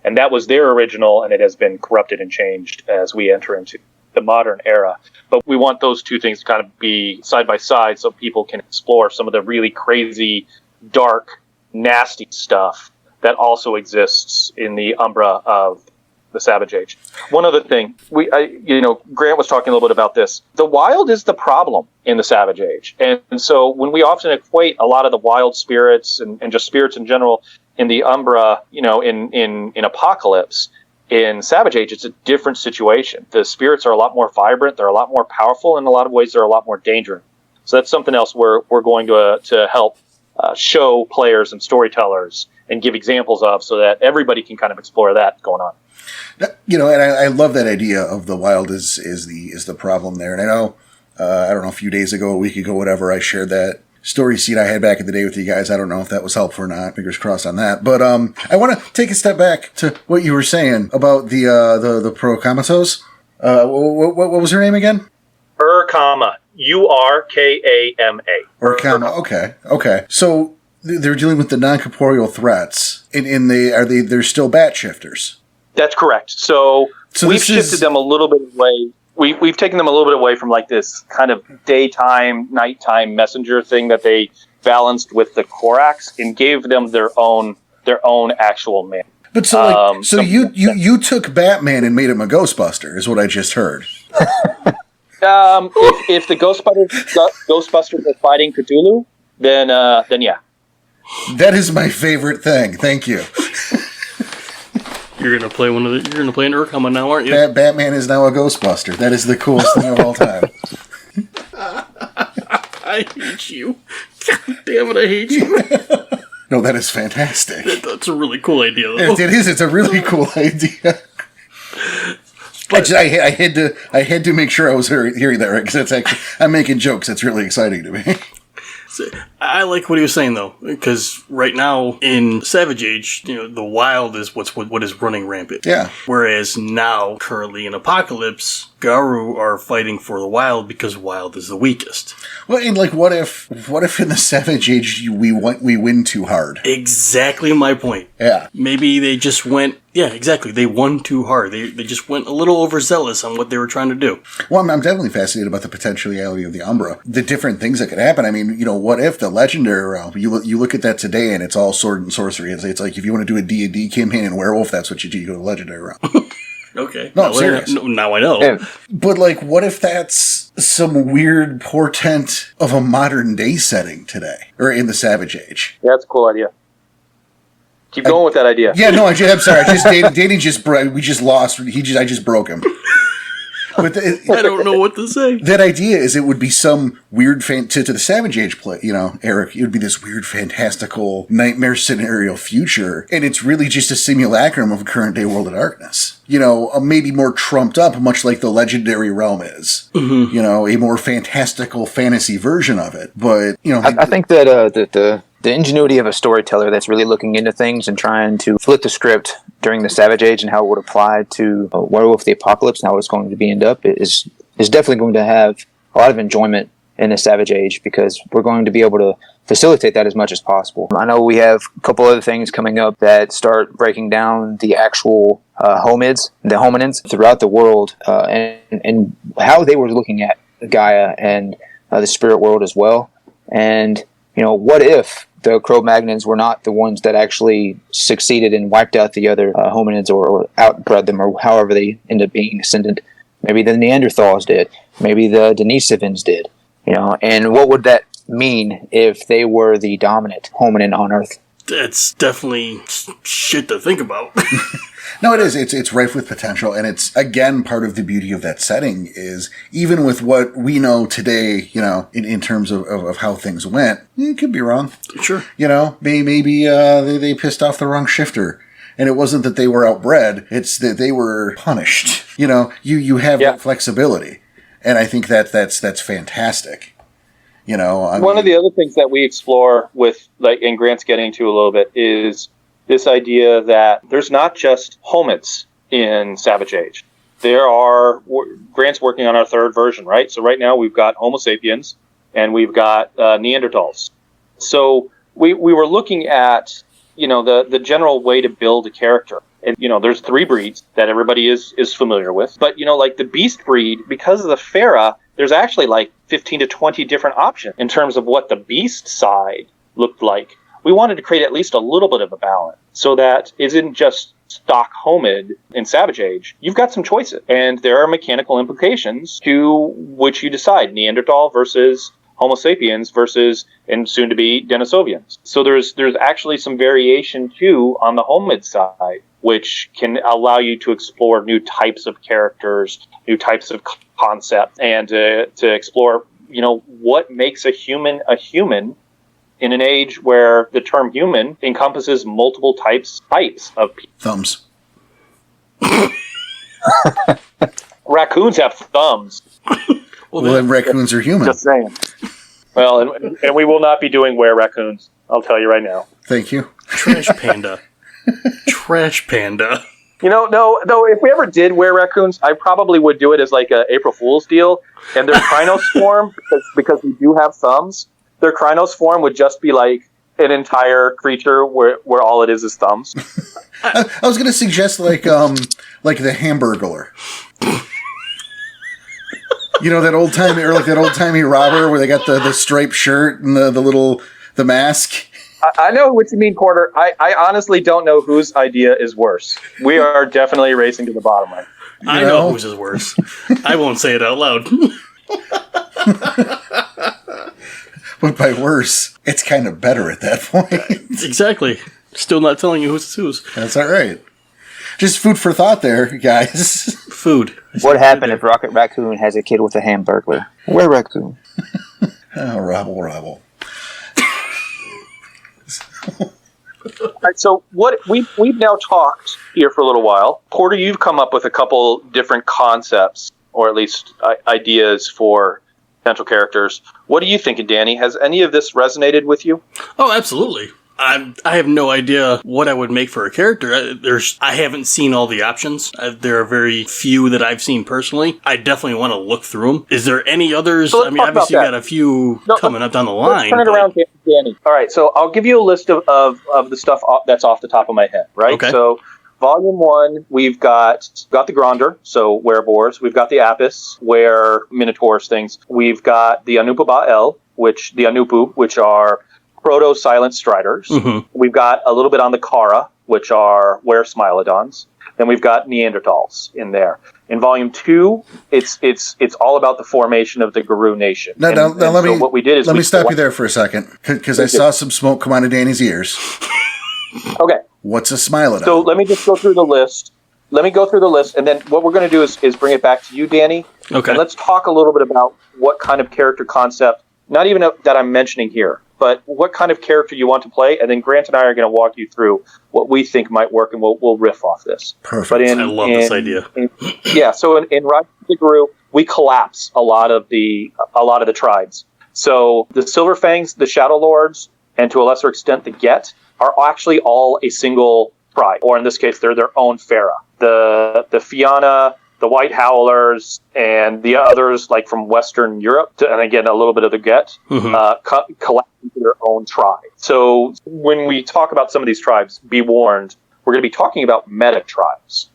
And that was their original, and it has been corrupted and changed as we enter into the modern era. But we want those two things to kind of be side by side so people can explore some of the really crazy, dark, nasty stuff that also exists in the Umbra of the Savage Age. One other thing, Grant was talking a little bit about this. The wild is the problem in the Savage Age. And so when we often equate a lot of the wild spirits and just spirits in general in the Umbra, in Apocalypse, in Savage Age, it's a different situation. The spirits are a lot more vibrant, they're a lot more powerful, and in a lot of ways they're a lot more dangerous. So that's something else we're going to help show players and storytellers and give examples of, so that everybody can kind of explore that going on. And I love that idea of the wild is the problem there. And I know, I don't know, a few days ago, a week ago, whatever, I shared that story sheet I had back in the day with you guys. I don't know if that was helpful or not. Fingers crossed on that. But I want to take a step back to what you were saying about the Pro-Kamatos. What was her name again? Urkama. Urkama. Urkama. Okay. So they're dealing with the non-corporeal threats, and they're still bat shifters. That's correct. So we've shifted them a little bit away. We've taken them a little bit away from this kind of daytime, nighttime messenger thing that they balanced with the Korax and gave them their own actual man. But so you took Batman and made him a Ghostbuster, is what I just heard. If the Ghostbusters are fighting Cthulhu, then yeah. That is my favorite thing. Thank you. You're gonna play you're gonna play an Urkama now, aren't you? Batman is now a Ghostbuster. That is the coolest thing of all time. I hate you. God damn it, I hate you. No, that is fantastic. That's a really cool idea, though. It is. It's a really cool idea. But I had to make sure I was hearing that right, because I'm making jokes. That's really exciting to me. I like what he was saying, though, because right now in Savage Age, the wild is what is running rampant. Yeah. Whereas now, currently in Apocalypse, Garu are fighting for the wild because wild is the weakest. Well, and what if in the Savage Age we win too hard? Exactly my point. Yeah. Maybe they just went Yeah, exactly. They won too hard. They just went a little overzealous on what they were trying to do. Well, I'm definitely fascinated about the potentiality of the Umbra. The different things that could happen. I mean, what if the Legendary realm, you look at that today and it's all sword and sorcery. It's like if you want to do a D&D campaign in Werewolf, that's what you do. You go to the Legendary realm. Okay. No, I'm serious. Now I know. Yeah. But, what if that's some weird portent of a modern-day setting today? Or in the Savage Age? Yeah, that's a cool idea. Keep going with that idea. Yeah, no, I'm sorry. Danny we just lost. I just broke him. But I don't know what to say. That idea is it would be some weird to the Savage Age play, Eric, it would be this weird, fantastical nightmare scenario future, and it's really just a simulacrum of a current day World of Darkness. Maybe more trumped up, much like the Legendary realm is. Mm-hmm. A more fantastical fantasy version of it. But, I think that the ingenuity of a storyteller that's really looking into things and trying to flip the script during the Savage Age and how it would apply to Werewolf the Apocalypse and how it's going to end up is definitely going to have a lot of enjoyment in the Savage Age, because we're going to be able to facilitate that as much as possible. I know we have a couple other things coming up that start breaking down the actual hominids throughout the world, and how they were looking at Gaia and the spirit world as well. And, what if the Cro-Magnons were not the ones that actually succeeded and wiped out the other hominids or outbred them, or however they end up being ascendant? Maybe the Neanderthals did. Maybe the Denisovans did. And what would that mean if they were the dominant hominin on Earth? That's definitely shit to think about. No, it is. It's rife with potential, and it's, again, part of the beauty of that setting is, even with what we know today, in terms of how things went, it could be wrong. Sure. Maybe they pissed off the wrong shifter. And it wasn't that they were outbred, it's that they were punished. You have that flexibility. And I think that's fantastic. One of the other things that we explore with, and Grant's getting to a little bit, is this idea that there's not just homids in Savage Age. Grant's working on our third version, right? So right now we've got Homo sapiens and we've got Neanderthals. So we were looking at, the general way to build a character. And, there's 3 breeds that everybody is familiar with. But, the beast breed, because of the Pharaoh, there's actually 15 to 20 different options in terms of what the beast side looked like. We wanted to create at least a little bit of a balance so that it isn't just stock homid in Savage Age. You've got some choices, and there are mechanical implications to which you decide: Neanderthal versus Homo sapiens versus, and soon to be, Denisovians. So there's actually some variation too on the homid side, which can allow you to explore new types of characters, new types of concepts, and to explore, what makes a human in an age where the term human encompasses multiple types of people. Thumbs. Raccoons have thumbs. Well, then raccoons are human. Just saying. Well, and we will not be doing were raccoons. I'll tell you right now. Thank you. Trash panda. Trash panda. No, if we ever did were raccoons, I probably would do it as a April Fool's deal. And their Crinoswarm, because we do have thumbs, their Crinoswarm would just be an entire creature where all it is thumbs. I was going to suggest the Hamburglar. That old timey, or that old timey robber where they got the striped shirt and the mask. I know what you mean, Porter. I honestly don't know whose idea is worse. We are definitely racing to the bottom line. I know whose is worse. I won't say it out loud. But by worse, it's kind of better at that point. Exactly. Still not telling you who's whose. That's all right. Just food for thought there, guys. Food. What happened if Rocket Raccoon has a kid with a Hamburglar? Where raccoon? Oh, robble. All right, so what we've now talked here for a little while. Porter, you've come up with a couple different concepts, or at least ideas for potential characters. What are you thinking, Danny? Has any of this resonated with you? Oh, absolutely. I have no idea what I would make for a character. I haven't seen all the options. There are very few that I've seen personally. I definitely want to look through them. Is there any others? So obviously you got a few coming up down the line. Let's turn it around, Danny. All right, so I'll give you a list of the stuff that's off the top of my head, right? Okay. So Volume 1, we've got the Gronder, so Wereboars. We've got the Apis, where Minotaurs things. We've got the Anupu Ba'el, which are Proto-Silent Striders. Mm-hmm. We've got a little bit on the Kara, which are Were Smilodons. Then we've got Neanderthals in there. In Volume 2, it's all about the formation of the Garou Nation. Now, let me stop you there for a second, because I saw some smoke come out of Danny's ears. Okay. What's a Smilodon? So let me just go through the list. And then what we're going to do is bring it back to you, Danny. Okay. And let's talk a little bit about what kind of character concept, not even that I'm mentioning here, but what kind of character you want to play. And then Grant and I are going to walk you through what we think might work, and we'll riff off this. Perfect. But I love this idea. So in Rise of the Garou, we collapse a lot of the tribes. So the Silverfangs, the Shadow Lords, and to a lesser extent the Get, are actually all a single tribe, or in this case, they're their own Pharaoh. The Fianna, the White Howlers, and the others, like from Western Europe, and again, a little bit of the Get, collapse into their own tribe. So when we talk about some of these tribes, be warned, we're going to be talking about meta tribes,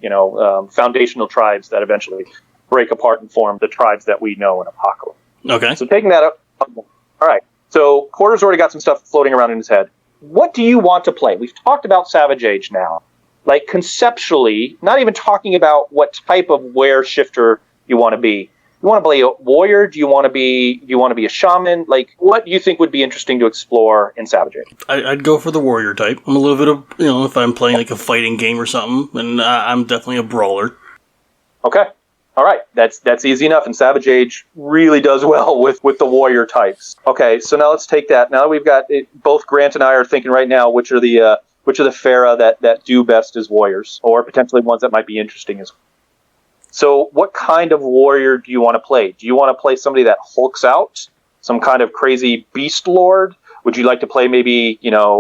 foundational tribes that eventually break apart and form the tribes that we know in Apocalypse. Okay. So taking that up, all right. So Porter's already got some stuff floating around in his head. What do you want to play? We've talked about Savage Age now. Like conceptually, not even talking about what type of were shifter you want to be. You want to play a warrior? Do you want to be a shaman? Like, what do you think would be interesting to explore in Savage Age? I'd go for the warrior type. I'm a little bit of, if I'm playing like a fighting game or something, and I'm definitely a brawler. Okay. All right, that's easy enough, and Savage Age really does well with the warrior types. Okay, so now let's take that. Now that we've got it, both Grant and I are thinking right now which are the Pharaoh that do best as warriors, or potentially ones that might be interesting as well. So what kind of warrior do you want to play? Do you want to play somebody that hulks out, some kind of crazy beast lord? Would you like to play maybe,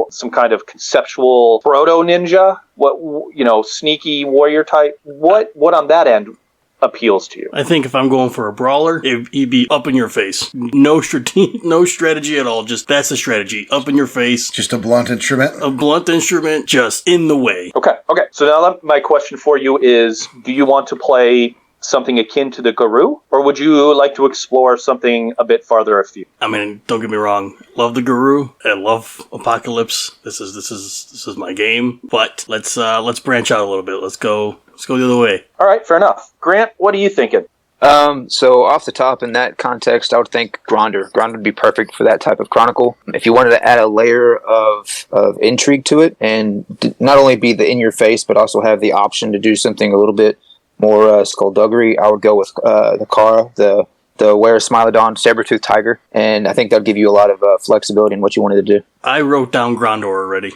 some kind of conceptual proto ninja? What, sneaky warrior type? What on that end appeals to you? I think if I'm going for a brawler, he'd be up in your face. No strategy at all. Just that's a strategy. Up in your face. Just a blunt instrument? A blunt instrument just in the way. Okay. So now my question for you is, do you want to play something akin to the Garou, or would you like to explore something a bit farther afield? I mean, don't get me wrong. Love the Garou. I love Apocalypse. This is my game. But let's branch out a little bit. Let's go the other way. All right, fair enough. Grant, what are you thinking? So off the top, in that context, I would think Gronder. Gronder would be perfect for that type of chronicle. If you wanted to add a layer of intrigue to it, and not only be the in your face, but also have the option to do something a little bit more skullduggery, I would go with the Kara, the Were Smilodon, Saber-Tooth Tiger, and I think that would give you a lot of flexibility in what you wanted to do. I wrote down Grondor already.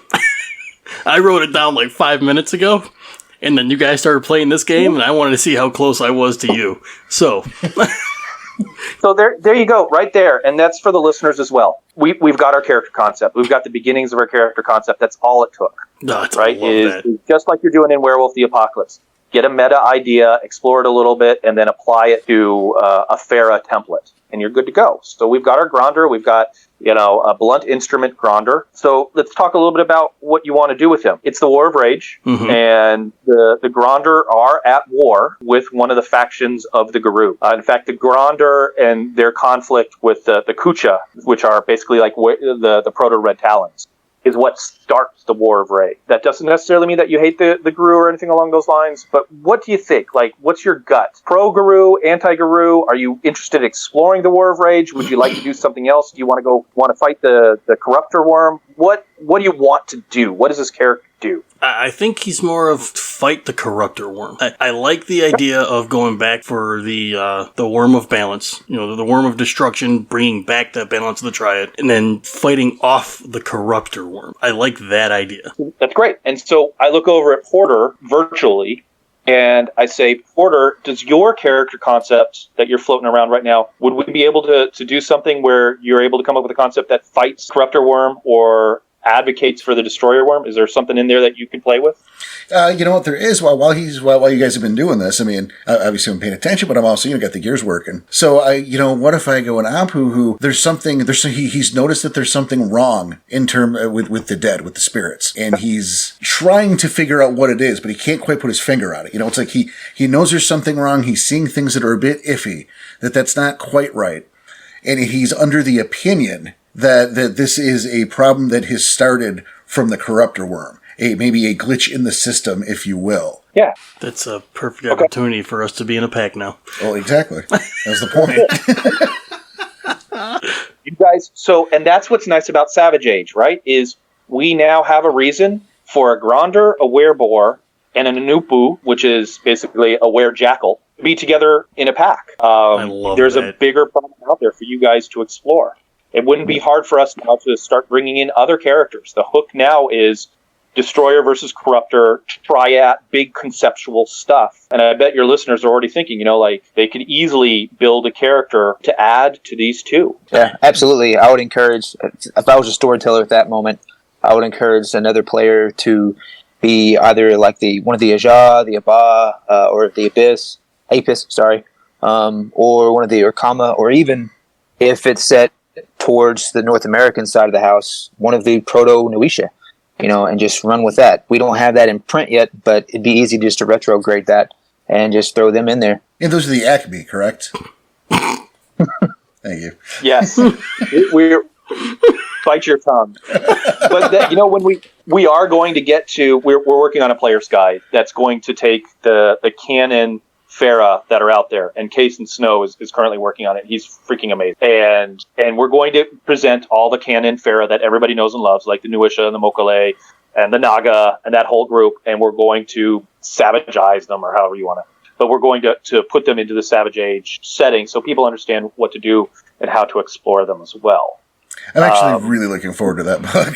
I wrote it down like 5 minutes ago. And then you guys started playing this game, and I wanted to see how close I was to you. So there you go, right there. And that's for the listeners as well. We've got our character concept. We've got the beginnings of our character concept. That's all it took. Right? Is just like you're doing in Werewolf the Apocalypse. Get a meta idea, explore it a little bit, and then apply it to a Pharaoh template. And you're good to go. So we've got our Gronder. We've got, a blunt instrument Gronder. So let's talk a little bit about what you want to do with him. It's the War of Rage, and the Gronder are at war with one of the factions of the Garou. In fact, the Gronder and their conflict with the Kucha, which are basically like the Proto-Red Talons, is what starts the War of Rage. That doesn't necessarily mean that you hate the Garou or anything along those lines, but what do you think? Like, what's your gut? Pro-Garou, anti-Garou? Are you interested in exploring the War of Rage? Would you like to do something else? Do you want to fight the Corruptor Worm? What do you want to do? What does this character do? I think he's more of fight the Corruptor Worm. I like the idea of going back for the Worm of Balance, the Worm of Destruction, bringing back that balance of the Triad, and then fighting off the Corruptor Worm. I like that idea. That's great. And so I look over at Porter virtually, and I say, Porter, does your character concept that you're floating around right now, would we be able to do something where you're able to come up with a concept that fights Corruptor Worm or advocates for the destroyer worm? Is there something in there that you can play with? You know what there is while you guys have been doing this. I mean, obviously I'm paying attention, but I'm also got the gears working. So what if I go an Apu who he's noticed that there's something wrong in term with the dead, with the spirits, and he's trying to figure out what it is, but he can't quite put his finger on it. It's like he knows there's something wrong. He's seeing things that are a bit iffy, that's not quite right, and he's under the opinion that this is a problem that has started from the corruptor worm. Maybe a glitch in the system, if you will. Yeah. That's a perfect opportunity for us to be in a pack now. Well, exactly. That's the point. You guys, and that's what's nice about Savage Age, right? Is we now have a reason for a Gronder, a Werebore, and an Anupu, which is basically a Werejackal, to be together in a pack. I love There's that. a bigger problem out there for you guys to explore. It wouldn't be hard for us now to start bringing in other characters. The hook now is Destroyer versus Corruptor, triad, big conceptual stuff. And I bet your listeners are already thinking, they could easily build a character to add to these two. Yeah, absolutely. I would encourage, if I was a storyteller at that moment, I would encourage another player to be either like one of the Aja, the Aba, or the Apis, or one of the Urkama, or even if it's set towards the North American side of the house, one of the Proto-Nuisha. And just run with that. We don't have that in print yet, but it'd be easy just to retrograde that and just throw them in there. And those are the Acme, correct? Thank you. Yes. We're bite your tongue. But when we are going to get to, we're working on a player's guide that's going to take the canon Farah that are out there, and Case and Snow is currently working on it. He's freaking amazing, and we're going to present all the canon Farah that everybody knows and loves, like the Nuisha and the Mokale and the Naga and that whole group, and we're going to savagize them, or however you want to. But we're going to put them into the Savage Age setting so people understand what to do and how to explore them as well. I'm actually really looking forward to that book.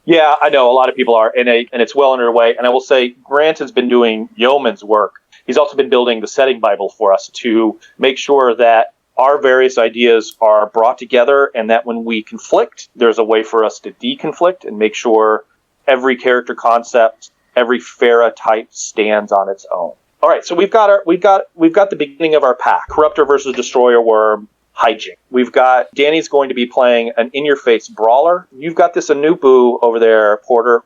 Yeah, I know a lot of people are, and it's well underway. And I will say, Grant has been doing yeoman's work. He's also been building the setting Bible for us to make sure that our various ideas are brought together, and that when we conflict, there's a way for us to deconflict and make sure every character concept, every Farah type stands on its own. All right, so we've got the beginning of our pack: Corruptor versus Destroyer Worm, hijink. We've got Danny's going to be playing an in-your-face brawler. You've got this Anupu over there, Porter.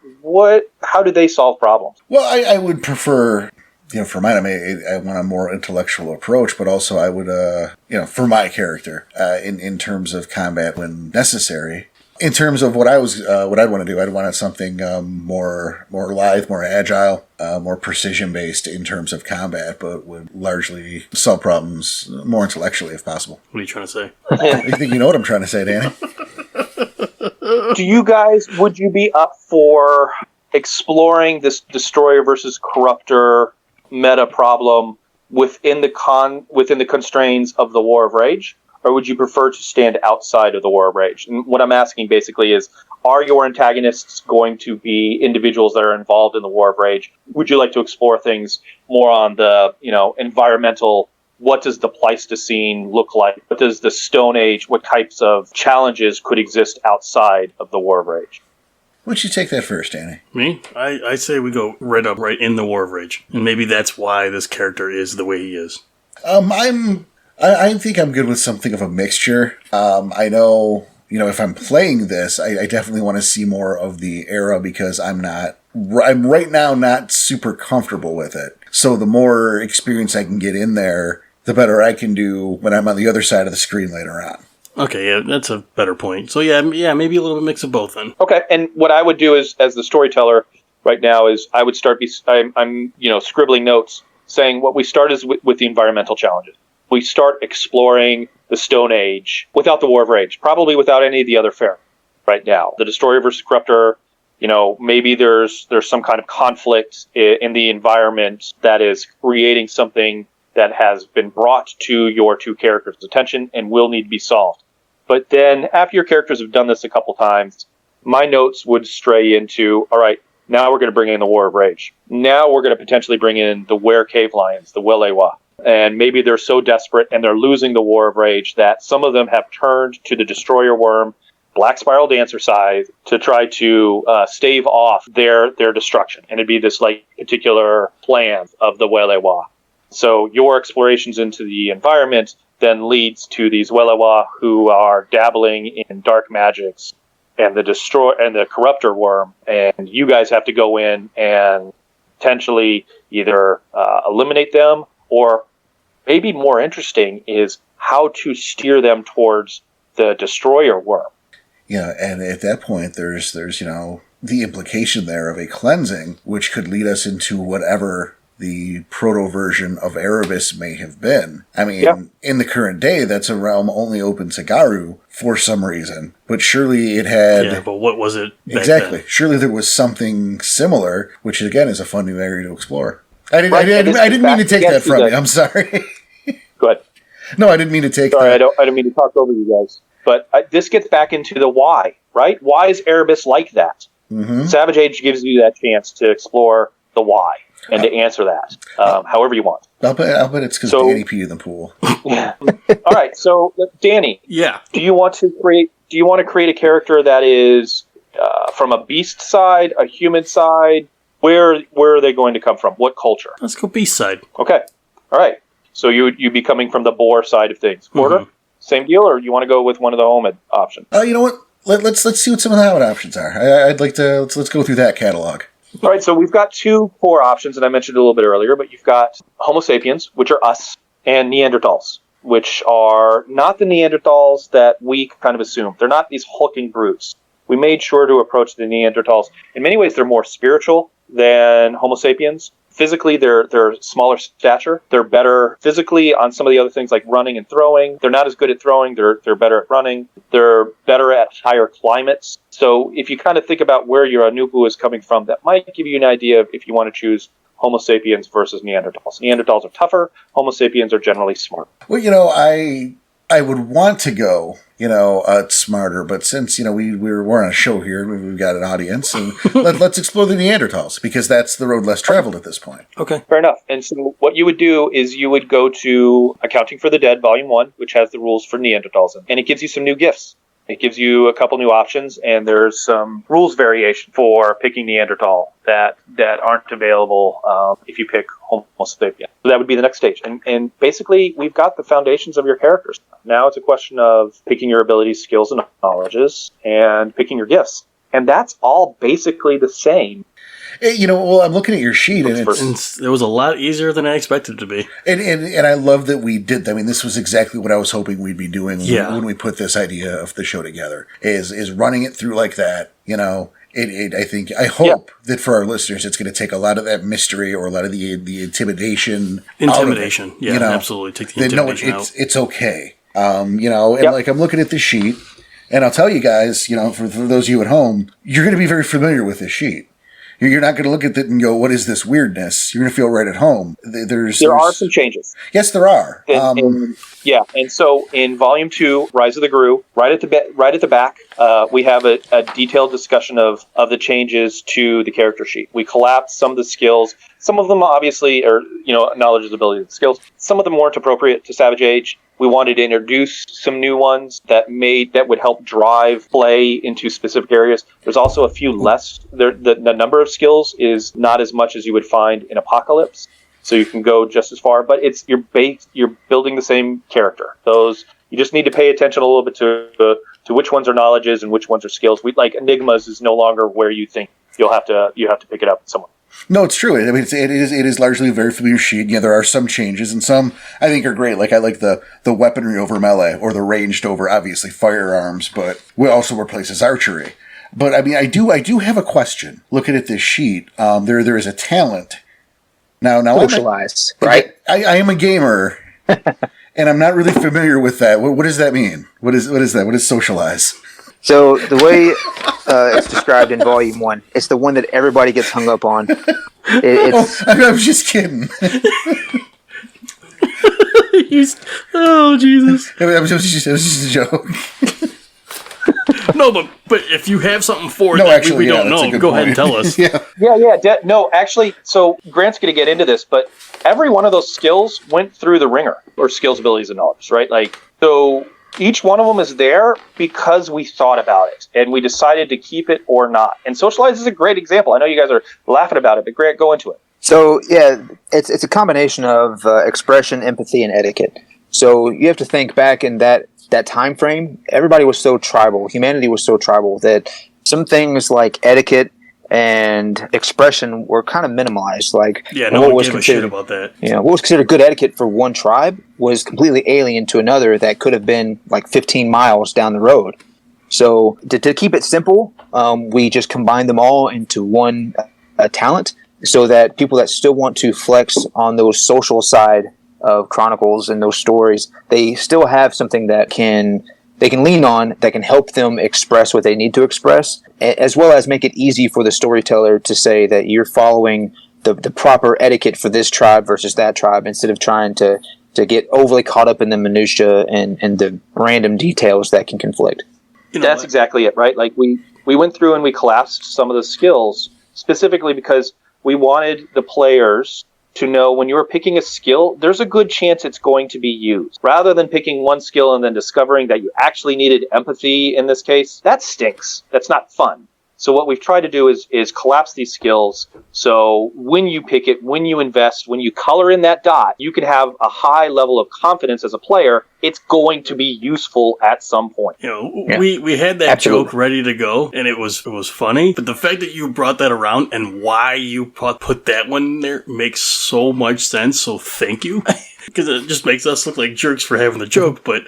How do they solve problems? Well, I would prefer. For mine, I want a more intellectual approach, but also I would, for my character, in terms of combat when necessary. In terms of what I'd want to do, I'd want something more lithe, more agile, more precision-based in terms of combat, but would largely solve problems more intellectually if possible. What are you trying to say? I think you know what I'm trying to say, Danny. Do you guys, would you be up for exploring this Destroyer versus Corruptor meta problem within the constraints of the War of Rage, or would you prefer to stand outside of the War of Rage? And what I'm asking basically is, are your antagonists going to be individuals that are involved in the War of Rage? Would you like to explore things more on the environmental? What does the Pleistocene look like? What does the Stone Age? What types of challenges could exist outside of the War of Rage? Why don't you take that first, Danny? Me? I say we go right in the War of Rage. And maybe that's why this character is the way he is. I think I'm good with something of a mixture. I know, if I'm playing this, I definitely want to see more of the era because I'm right now not super comfortable with it. So the more experience I can get in there, the better I can do when I'm on the other side of the screen later on. Okay, yeah, that's a better point. So yeah, maybe a little mix of both then. Okay, and what I would do is, as the storyteller right now, is I would start. I'm scribbling notes saying what we start is with the environmental challenges. We start exploring the Stone Age without the War of Rage, probably without any of the other Farah. Right now, the Destroyer versus Corruptor. Maybe there's some kind of conflict in the environment that is creating something that has been brought to your two characters' attention and will need to be solved. But then, after your characters have done this a couple times, my notes would stray into, all right, now we're going to bring in the War of Rage. Now we're going to potentially bring in the Were Cave Lions, the Welewa. And maybe they're so desperate and they're losing the War of Rage that some of them have turned to the Destroyer Worm Black Spiral Dancer Scythe to try to stave off their destruction. And it'd be this like particular plan of the Welewa. So your explorations into the environment then leads to these Welewa who are dabbling in dark magics and the corruptor worm, and you guys have to go in and potentially either eliminate them, or maybe more interesting is how to steer them towards the destroyer worm. Yeah, and at that point, there's the implication there of a cleansing, which could lead us into whatever the proto-version of Erebus may have been. I mean, in the current day, that's a realm only open to Garu for some reason. But surely it had... Yeah, but what was it back exactly. then? Surely there was something similar, which again is a fun new area to explore. I didn't mean to take that from you. I'm sorry. Go ahead. No, I didn't mean to take Sorry, that. I didn't mean to talk over you guys. But this gets back into the why, right? Why is Erebus like that? Mm-hmm. Savage Age gives you that chance to explore the why and to answer that however you want. I'll bet it's because Danny peed in the pool. Yeah. All right, so Danny, do you want to create a character that is from a beast side, a human side? Where are they going to come from? What culture? Let's go beast side. Okay. All right. So you'd be coming from the boar side of things. Porter, same deal, or you want to go with one of the Homid options? You know what? Let's see what some of the Homid options are. I'd like to let's go through that catalog. All right, so we've got two core options, and I mentioned it a little bit earlier, but you've got Homo sapiens, which are us, and Neanderthals, which are not the Neanderthals that we kind of assume. They're not these hulking brutes. We made sure to approach the Neanderthals. In many ways, they're more spiritual than Homo sapiens. Physically, they're smaller stature. They're better physically on some of the other things like running and throwing. They're not as good at throwing. They're better at running. They're better at higher climates. So if you kind of think about where your Anupu is coming from, that might give you an idea of if you want to choose Homo sapiens versus Neanderthals. Neanderthals are tougher. Homo sapiens are generally smart. Well, I would want to go, smarter, but since, we're on a show here, we've got an audience, and let's explore the Neanderthals, because that's the road less traveled at this point. Okay. Fair enough. And so what you would do is you would go to Accounting for the Dead, Volume 1, which has the rules for Neanderthals, and it gives you some new gifts. It gives you a couple new options, and there's some rules variation for picking Neanderthal that aren't available if you pick Homo sapien. So that would be the next stage. And basically, we've got the foundations of your characters. Now it's a question of picking your abilities, skills, and knowledges, and picking your gifts. And that's all basically the same. I'm looking at your sheet, and it was a lot easier than I expected it to be. And I love that we did. I mean, this was exactly what I was hoping we'd be doing when we put this idea of the show together. Is running it through like that. I hope that for our listeners, it's going to take a lot of that mystery or a lot of the intimidation. Intimidation, out of it, absolutely. Take the intimidation out. It's okay. Like I'm looking at this sheet, and I'll tell you guys, for those of you at home, you're going to be very familiar with this sheet. You're not going to look at it and go, what is this weirdness? You're going to feel right at home. There are some changes. Yes, there are. And so in Volume 2, Rise of the Gru, right at the back, we have a detailed discussion of the changes to the character sheet. We collapsed some of the skills. Some of them obviously are, knowledge, ability, and skills. Some of them weren't appropriate to Savage Age. We wanted to introduce some new ones that would help drive play into specific areas. There's also a few less. The number of skills is not as much as you would find in Apocalypse, so you can go just as far. But you're building the same character. Those you just need to pay attention a little bit to which ones are knowledges and which ones are skills. Like Enigmas is no longer where you think you have to pick it up with someone. No, it's true. I mean, it is largely a very familiar sheet. There are some changes, and some I think are great. Like I like the weaponry over melee, or the ranged over obviously firearms, but we also replaces archery. But I mean, I do have a question. Looking at this sheet, there is a talent. Now socialize, right? I am a gamer, and I'm not really familiar with that. What does that mean? What is that? What is socialize? So the way it's described in Volume 1, it's the one that everybody gets hung up on. I was just kidding. Oh, Jesus. It was just a joke. No, but if you have something for no, that actually, we don't know, go ahead and tell us. No, actually, so Grant's going to get into this, but every one of those skills went through the ringer, or skills, abilities, and knowledge, right? Like, so Each one of them is there because we thought about it and we decided to keep it or not. And Socialize is a great example. I know you guys are laughing about it, but Grant, go into it. So, yeah, it's a combination of expression, empathy, and etiquette. So you have to think back in that time frame, everybody was so tribal. Humanity was so tribal that some things like etiquette and expression were kind of minimalized. Like, yeah, no one gave a shit about that. What was considered good etiquette for one tribe was completely alien to another that could have been like 15 miles down the road. So to keep it simple, we just combined them all into one talent, so that people that still want to flex on those social side of Chronicles and those stories, they still have something that they can lean on, that can help them express what they need to express, as well as make it easy for the storyteller to say that you're following the proper etiquette for this tribe versus that tribe, instead of trying to get overly caught up in the minutia and the random details that can conflict. That's exactly it, right? Like we went through and we collapsed some of the skills specifically because we wanted the players to know when you're picking a skill, there's a good chance it's going to be used. Rather than picking one skill and then discovering that you actually needed empathy in this case, that stinks. That's not fun. So what we've tried to do is collapse these skills. So when you pick it, when you invest, when you color in that dot, you can have a high level of confidence as a player. It's going to be useful at some point. We had that joke ready to go, and it was funny. But the fact that you brought that around and why you put that one in there makes so much sense. So thank you, because it just makes us look like jerks for having the joke, but.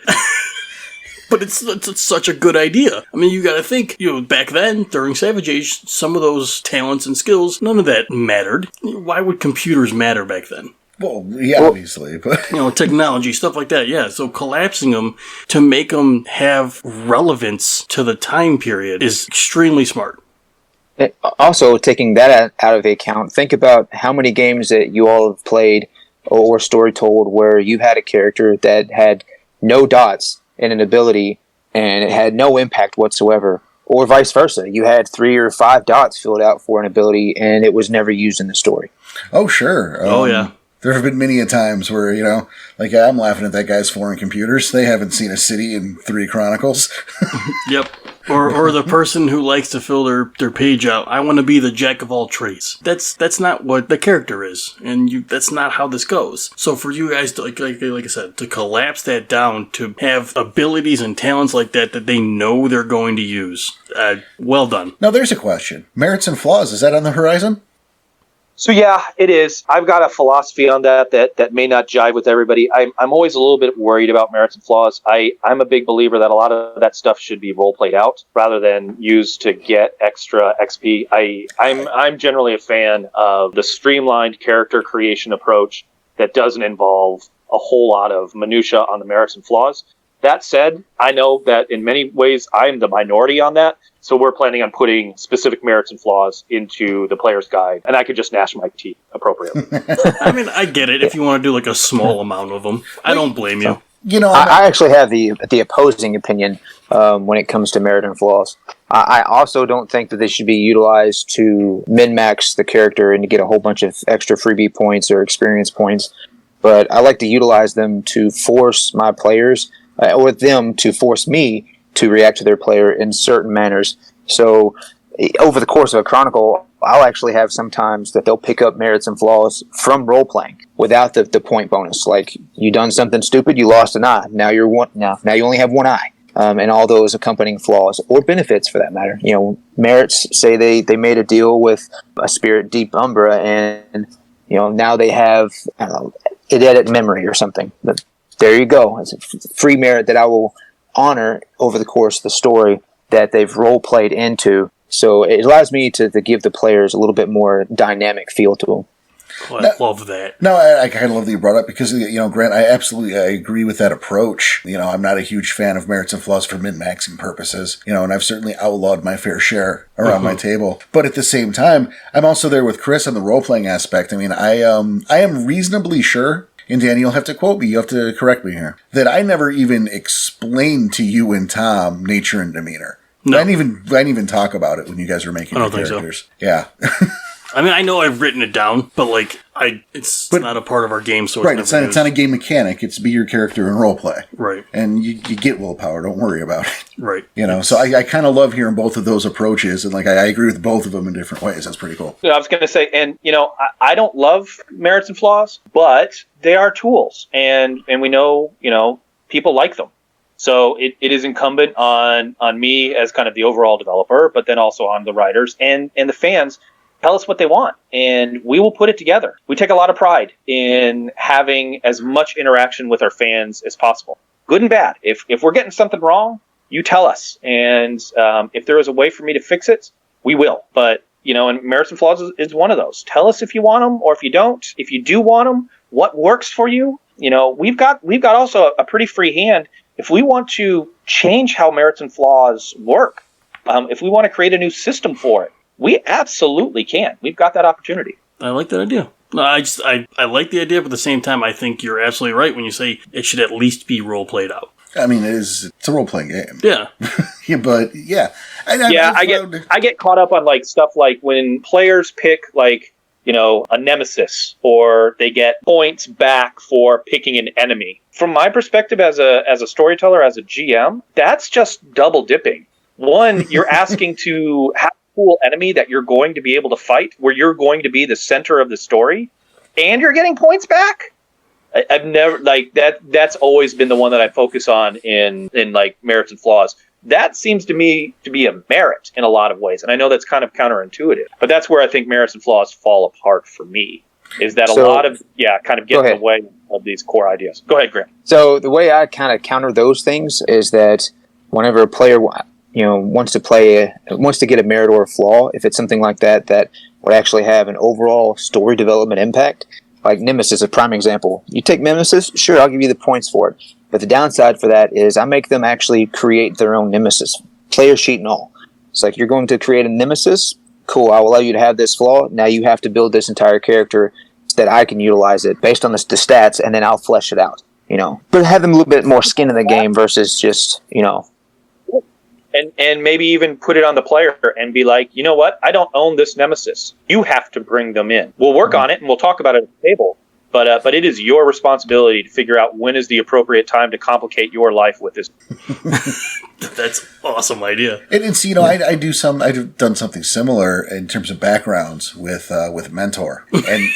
But it's such a good idea. I mean, you got to think, back then, during Savage Age, some of those talents and skills, none of that mattered. Why would computers matter back then? Well, yeah, obviously. But technology, stuff like that, yeah. So collapsing them to make them have relevance to the time period is extremely smart. Also, taking that out of account, think about how many games that you all have played or story told where you had a character that had no dots in an ability and it had no impact whatsoever, or vice versa. You had 3 or 5 dots filled out for an ability and it was never used in the story. Oh, sure. Yeah. There have been many a times where, I'm laughing at that guy's foreign computers. They haven't seen a city in 3 Chronicles. Yep. Or the person who likes to fill their page out, I want to be the jack of all trades. That's not what the character is, and that's not how this goes. So for you guys, to, like I said, to collapse that down, to have abilities and talents like that they know they're going to use, well done. Now there's a question. Merits and flaws, is that on the horizon? So yeah, it is. I've got a philosophy on that may not jive with everybody. I'm always a little bit worried about merits and flaws. I'm a big believer that a lot of that stuff should be role played out rather than used to get extra XP. I'm generally a fan of the streamlined character creation approach that doesn't involve a whole lot of minutia on the merits and flaws. That said, I know that in many ways I'm the minority on that. So we're planning on putting specific merits and flaws into the player's guide, and I could just gnash my teeth appropriately. I mean, I get it if you want to do like a small amount of them. I don't blame you. I actually have the opposing opinion when it comes to merit and flaws. I also don't think that they should be utilized to min-max the character and to get a whole bunch of extra freebie points or experience points. But I like to utilize them to force my players, or them to force me to react to their player in certain manners. So over the course of a chronicle, I'll actually have sometimes that they'll pick up merits and flaws from role-playing without the point bonus. Like, you done something stupid, you lost an eye. Now you only have one eye. And all those accompanying flaws, or benefits for that matter. Merits, say they made a deal with a spirit Deep Umbra, and now they have, I don't know, eidetic memory or something. But there you go. It's a free merit that I will honor over the course of the story that they've role played into. So it allows me to give the players a little bit more dynamic feel to them. Well, I love that. No, I kind of love that you brought up because, Grant, I agree with that approach. I'm not a huge fan of merits and flaws for min-maxing purposes, and I've certainly outlawed my fair share around my table. But at the same time, I'm also there with Chris on the role-playing aspect. I mean, I am reasonably sure, and Dan, you'll have to quote me, you have to correct me here, that I never even explained to you and Tom nature and demeanor. No. I didn't even talk about it when you guys were making your characters. So. Yeah. I mean, I know I've written it down, but like, it's not a part of our game, so right. It's not a game mechanic. It's be your character in roleplay. Right. And you get willpower. Don't worry about it. Right. You know, so I kind of love hearing both of those approaches, and like I agree with both of them in different ways. That's pretty cool. I was going to say, and you know, I don't love merits and flaws, but they are tools, and we know, you know, people like them. So it is incumbent on me as kind of the overall developer, but then also on the writers and the fans. Tell us what they want, and we will put it together. We take a lot of pride in having as much interaction with our fans as possible, good and bad. If we're getting something wrong, you tell us, and if there is a way for me to fix it, we will. But you know, and merits and flaws is one of those. Tell us if you want them, or if you don't. If you do want them, what works for you? You know, we've got also a pretty free hand if we want to change how merits and flaws work. If we want to create a new system for it, we absolutely can. We've got that opportunity. I like that idea. No, I like the idea, but at the same time, I think you're absolutely right when you say it should at least be role played out. I mean, it's a role playing game. Yeah. Yeah, but yeah. I get caught up on like stuff like when players pick like, you know, a nemesis, or they get points back for picking an enemy. From my perspective as a storyteller, as a GM, that's just double dipping. One, you're asking to have a cool enemy that you're going to be able to fight, where you're going to be the center of the story, and you're getting points back. I've never like that. That's always been the one that I focus on in like merits and flaws. That seems to me to be a merit in a lot of ways, and I know that's kind of counterintuitive, but that's where I think merits and flaws fall apart for me. Is that a lot of kind of getting in the way of these core ideas? Go ahead, Grant. So the way I kind of counter those things is that whenever a player wants to get a merit or a flaw, if it's something like that would actually have an overall story development impact. Like Nemesis, a prime example. You take Nemesis, sure, I'll give you the points for it. But the downside for that is I make them actually create their own Nemesis, player sheet and all. It's like, you're going to create a Nemesis, cool, I will allow you to have this flaw. Now you have to build this entire character so that I can utilize it based on the stats, and then I'll flesh it out. You know, but have them a little bit more skin in the game versus just, you know. And maybe even put it on the player and be like, you know what? I don't own this Nemesis. You have to bring them in. We'll work on it and we'll talk about it at the table. But it is your responsibility to figure out when is the appropriate time to complicate your life with this. That's awesome idea. And it's, you know, I've done something similar in terms of backgrounds with Mentor. And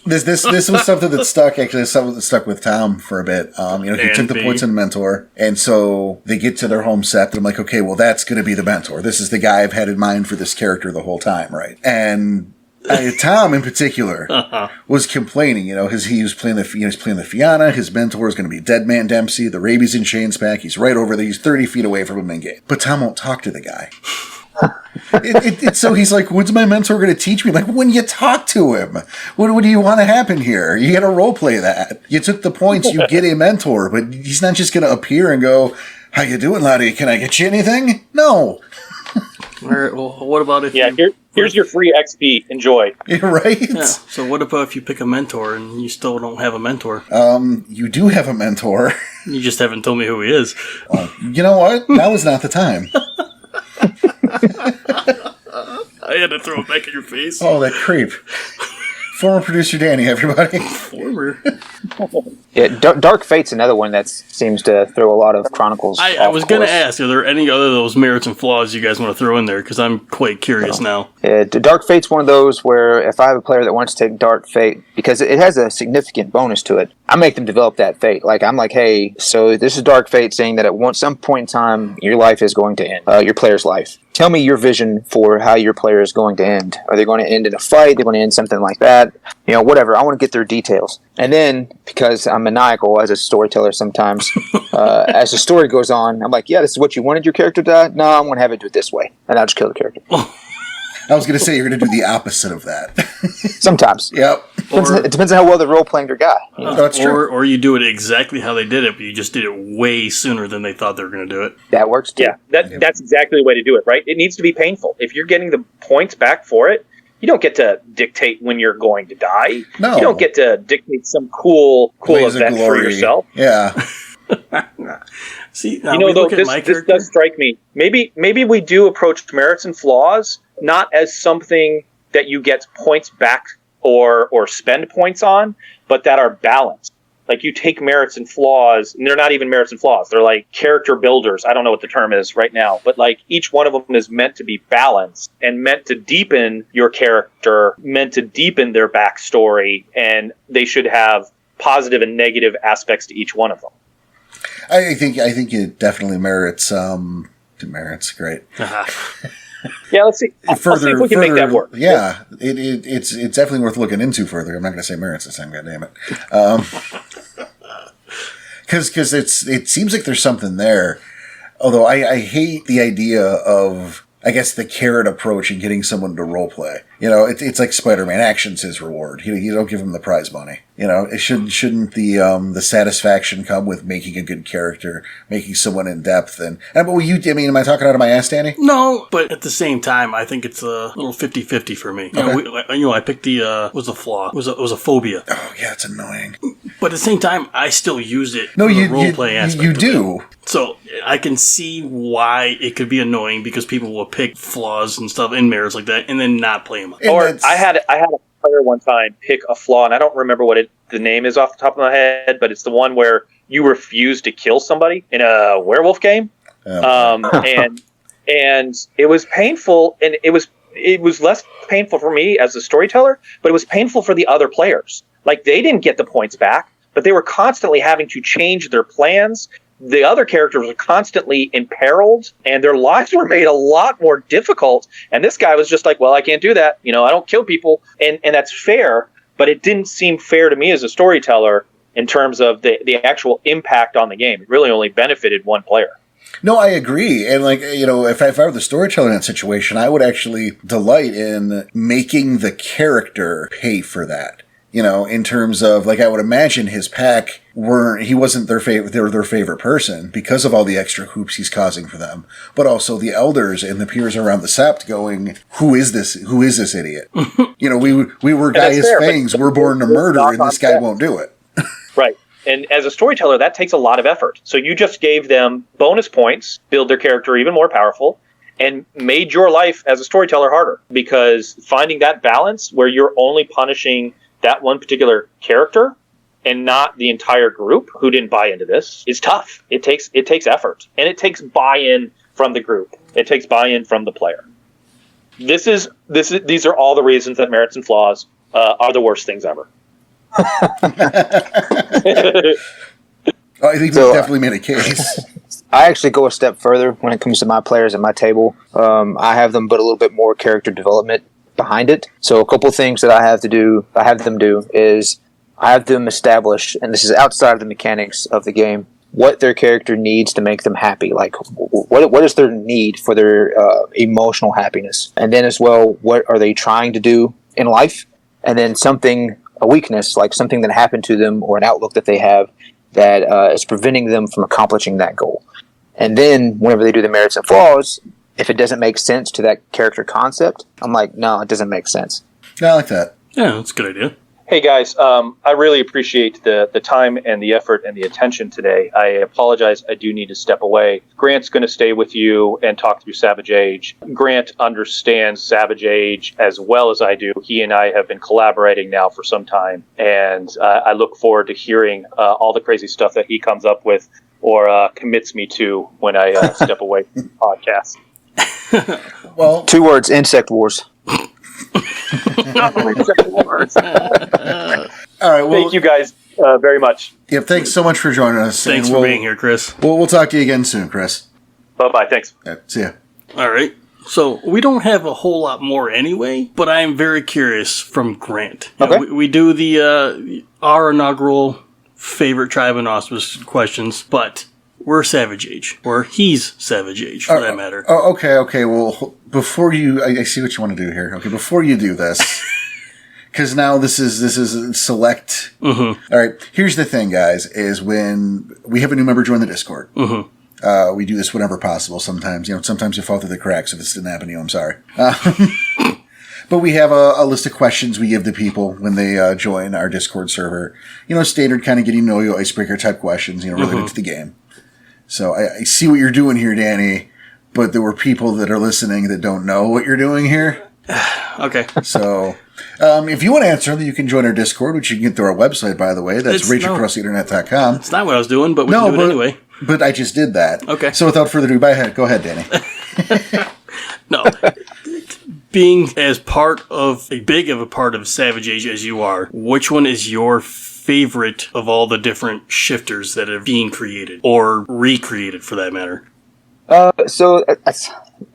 This was something that stuck. Actually, something that stuck with Tom for a bit. You know, he took the points in Mentor, and so they get to their home set. And I'm like, okay, well, that's going to be the Mentor. This is the guy I've had in mind for this character the whole time, right? And Tom, in particular, was complaining. You know, he was playing the Fianna. His Mentor is going to be Dead Man Dempsey. The Rabies in Chains back. He's right over there. He's 30 feet away from him in game. But Tom won't talk to the guy. So he's like, what's my mentor going to teach me? Like, when you talk to him, what do you want to happen here? You got to role play that. You took the points, you get a mentor, but he's not just going to appear and go, how you doing, laddie? Can I get you anything? No. All right, well, what about if here's your free XP. Enjoy. Right? Yeah. So what about if you pick a mentor and you still don't have a mentor? You do have a mentor. You just haven't told me who he is. Oh, you know what? Now is not the time. I had to throw it back in your face. Oh, that creep. Former producer Danny, everybody. Former. Yeah, Dark Fate's another one that seems to throw a lot of Chronicles. I was going to ask, are there any other of those merits and flaws you guys want to throw in there? Because I'm quite curious now. Yeah, Dark Fate's one of those where if I have a player that wants to take Dark Fate, because it has a significant bonus to it, I make them develop that fate. Like, I'm like, hey, so this is Dark Fate saying that at some point in time, your life is going to end, your player's life. Tell me your vision for how your player is going to end. Are they going to end in a fight? Are they going to end something like that? You know, whatever. I want to get their details. And then, because I'm maniacal as a storyteller sometimes, as the story goes on, I'm like, yeah, this is what you wanted your character to die? No, I want to have it do it this way. And I'll just kill the character. I was going to say you're going to do the opposite of that. Sometimes. Yep. It depends on how well they're role-playing their guy. You know? That's true. Or you do it exactly how they did it, but you just did it way sooner than they thought they were going to do it. That works too. Yeah, that's exactly the way to do it, right? It needs to be painful. If you're getting the points back for it, you don't get to dictate when you're going to die. No. You don't get to dictate some cool event for yourself. Yeah. See, now we look at my this character. does strike me. Maybe we do approach merits and flaws not as something that you get points back or spend points on, but that are balanced. Like you take merits and flaws, and they're not even merits and flaws. They're like character builders. I don't know what the term is right now, but like each one of them is meant to be balanced and meant to deepen your character, meant to deepen their backstory, and they should have positive and negative aspects to each one of them. I think it definitely merits. Merits, great. Yeah, let's see. I'll see if we can make that work. Yeah, it's definitely worth looking into further. I'm not going to say merits this time. God damn it. Because it seems like there's something there. Although I hate the idea of, I guess, the carrot approach in getting someone to roleplay. You know, it's like Spider-Man. Action's his reward. You don't give him the prize money. You know, it shouldn't the satisfaction come with making a good character, making someone in depth? And but am I talking out of my ass, Danny? No, but at the same time, I think it's a little 50-50 for me. Okay. I picked was a flaw. It was a phobia. Oh yeah, it's annoying. But at the same time, I still use it. No, for the you roleplay aspect. You of do. it. So I can see why it could be annoying because people will pick flaws and stuff in merits like that and then not play them. Or I had a player one time pick a flaw, and I don't remember what the name is off the top of my head, but it's the one where you refuse to kill somebody in a werewolf game. And it was painful, and it was less painful for me as a storyteller, but it was painful for the other players. Like, they didn't get the points back, but they were constantly having to change their plans. The other characters were constantly imperiled, and their lives were made a lot more difficult. And this guy was just like, well, I can't do that. You know, I don't kill people. And that's fair, but it didn't seem fair to me as a storyteller in terms of the actual impact on the game. It really only benefited one player. No, I agree. And if I were the storyteller in that situation, I would actually delight in making the character pay for that. You know, in terms of, I would imagine his pack he wasn't their favorite person because of all the extra hoops he's causing for them, but also the elders and the peers around the sept going, who is this idiot? You know, we were Gaius Fangs, we're born to murder, and this guy won't do it. Right. And as a storyteller, that takes a lot of effort. So you just gave them bonus points, build their character even more powerful, and made your life as a storyteller harder, because finding that balance where you're only punishing that one particular character and not the entire group who didn't buy into this is tough. It takes effort, and it takes buy-in from the group. It takes buy-in from the player. These are all the reasons that merits and flaws are the worst things ever. I think we've definitely made a case. I actually go a step further when it comes to my players at my table. I have them put a little bit more character development behind it. So a couple things that I have them do is I have them establish, and this is outside of the mechanics of the game, what their character needs to make them happy. Like, what is their need for their emotional happiness? And then as well, what are they trying to do in life? And then a weakness, like something that happened to them or an outlook that they have that is preventing them from accomplishing that goal. And then whenever they do the merits and flaws, if it doesn't make sense to that character concept, I'm like, no, it doesn't make sense. Yeah, I like that. Yeah, that's a good idea. Hey guys, I really appreciate the time and the effort and the attention today. I apologize, I do need to step away. Grant's going to stay with you and talk through Savage Age. Grant understands Savage Age as well as I do. He and I have been collaborating now for some time, and I look forward to hearing all the crazy stuff that he comes up with or commits me to when I step away from the podcast. Well, 2 words: insect wars. All right. Well, thank you guys very much. Yeah, thanks so much for joining us. Thanks for being here, Chris. We'll talk to you again soon, Chris. Bye-bye. Thanks. See ya. All right. So we don't have a whole lot more anyway, but I am very curious from Grant. Okay. We do our inaugural favorite tribe and auspice questions, but we're Savage Age, or he's Savage Age for that matter. Oh, okay. Well, before you, I see what you want to do here. Okay, before you do this, because now this is select. Mm-hmm. All right. Here's the thing, guys: is when we have a new member join the Discord. Mm-hmm. We do this whenever possible. Sometimes you fall through the cracks. If this didn't happen to you, I'm sorry. But we have a list of questions we give to people when they join our Discord server. You know, standard kind of getting to know you icebreaker type questions. You know, related to the game. So I see what you're doing here, Danny, but there were people that are listening that don't know what you're doing here. Okay. So if you want to answer, you can join our Discord, which you can get through our website, by the way. That's rageacrosstheinternet.com. It's not what I was doing, but we can do it anyway. But I just did that. Okay. So without further ado, go ahead, Danny. No. Being as big of a part of Savage Age as you are, which one is your favorite of all the different shifters that are being created or recreated, for that matter? So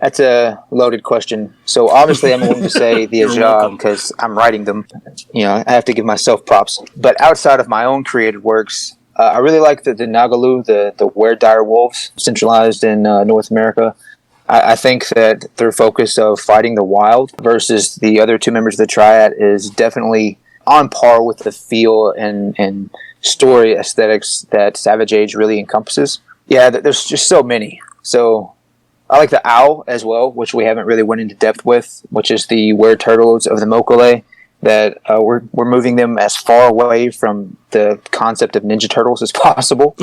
that's a loaded question. So obviously I'm going to say the Ajah because I'm writing them. I have to give myself props. But outside of my own created works, I really like the Nagalu, the Were-dire wolves, centralized in North America. I think that their focus of fighting the wild versus the other two members of the Triad is definitely on par with the feel and story aesthetics that Savage Age really encompasses. Yeah, there's just so many. So I like the Owl as well, which we haven't really went into depth with, which is the Were-turtles of the Mokole, that we're moving them as far away from the concept of Ninja Turtles as possible.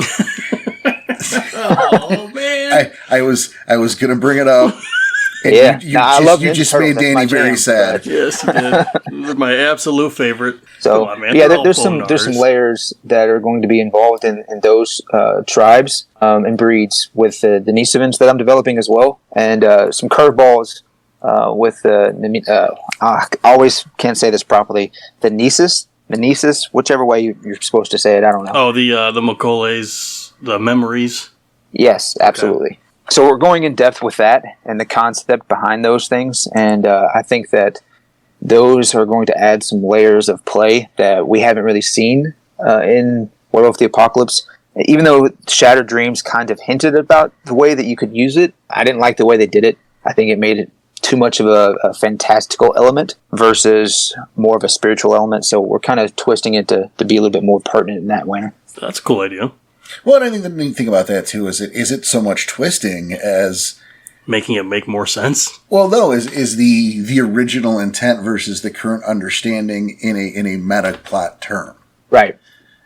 Oh man! I was gonna bring it up. And you just made Danny very sad. Yes, you did. They're my absolute favorite. So on, man. there's some layers that are going to be involved in those tribes and breeds with the Nisovans that I'm developing as well, and some curveballs with I always can't say this properly. The Nisus, whichever way you're supposed to say it, I don't know. Oh, the Mokoles, the memories. Yes, absolutely. Okay. So we're going in depth with that and the concept behind those things, and I think that those are going to add some layers of play that we haven't really seen in Werewolf the Apocalypse. Even though Shattered Dreams kind of hinted about the way that you could use it, I didn't like the way they did it. I think it made it too much of a fantastical element versus more of a spiritual element, so we're kind of twisting it to be a little bit more pertinent in that way. That's a cool idea. Well, and I think the neat thing about that, too, is it so much twisting as... making it make more sense? Well, no, is the original intent versus the current understanding in a meta plot term. Right.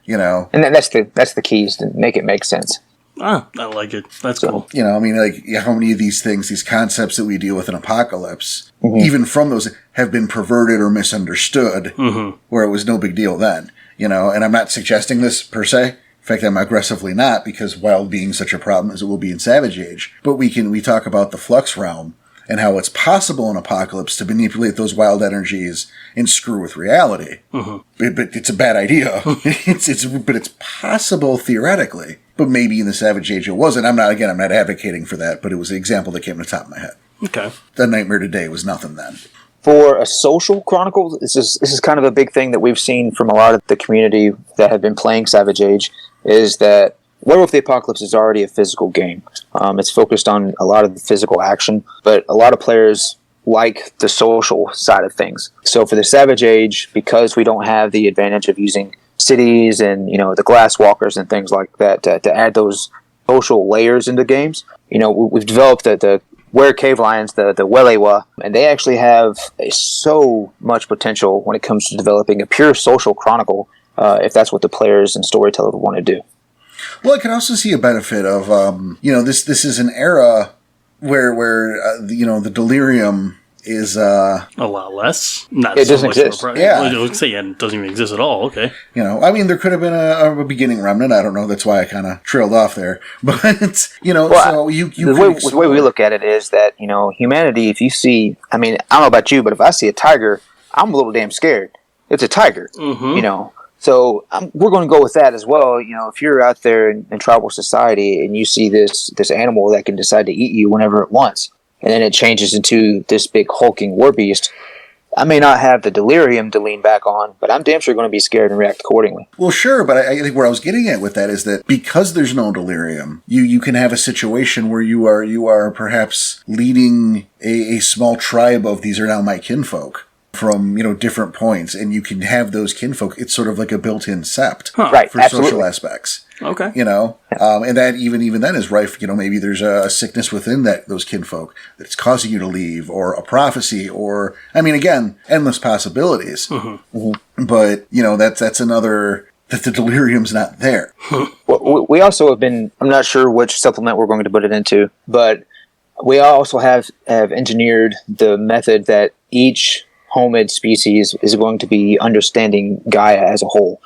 And that's the keys to make it make sense. I like it. That's cool. I mean, like, how many of these things, these concepts that we deal with in Apocalypse, even from those, have been perverted or misunderstood, where it was no big deal then, and I'm not suggesting this per se. In fact, I'm aggressively not, because wild being such a problem as it will be in Savage Age. But we talk about the Flux realm and how it's possible in Apocalypse to manipulate those wild energies and screw with reality. But it's a bad idea. But it's possible theoretically. But maybe in the Savage Age it wasn't. I'm not advocating for that, but it was the example that came to the top of my head. Okay. The Nightmare Today was nothing then. For a social chronicle, this is kind of a big thing that we've seen from a lot of the community that have been playing Savage Age, is that Werewolf the Apocalypse is already a physical game. It's focused on a lot of the physical action, but a lot of players like the social side of things. So for the Savage Age, because we don't have the advantage of using cities and the glass walkers and things like that to add those social layers into games, we've developed the Were Cave Lions, the Welewa, and they actually have so much potential when it comes to developing a pure social chronicle, if that's what the players and storytellers want to do. Well, I can also see a benefit of, this is an era where the delirium is a lot less. Not it so doesn't much exist. Yeah. I would say it doesn't even exist at all. Okay. There could have been a beginning remnant. I don't know. That's why I kind of trailed off there. But so the way we look at it is that humanity. If you see, I don't know about you, but if I see a tiger, I'm a little damn scared. It's a tiger. So we're going to go with that as well. If you're out there in tribal society and you see this animal that can decide to eat you whenever it wants, and then it changes into this big hulking war beast, I may not have the delirium to lean back on, but I'm damn sure going to be scared and react accordingly. Well, sure, but I think where I was getting at with that is that because there's no delirium, you can have a situation where you are perhaps leading a small tribe of these are now my kinfolk from different points, and you can have those kinfolk. It's sort of like a built-in sept Right, for absolutely. social aspects. Okay. And that even then is rife. Maybe there's a sickness within those kinfolk that's causing you to leave, or a prophecy, or again, endless possibilities. But that's that the delirium's not there. Well, we also have been, I'm not sure which supplement we're going to put it into, but we also have engineered the method that each homid species is going to be understanding Gaia as a whole.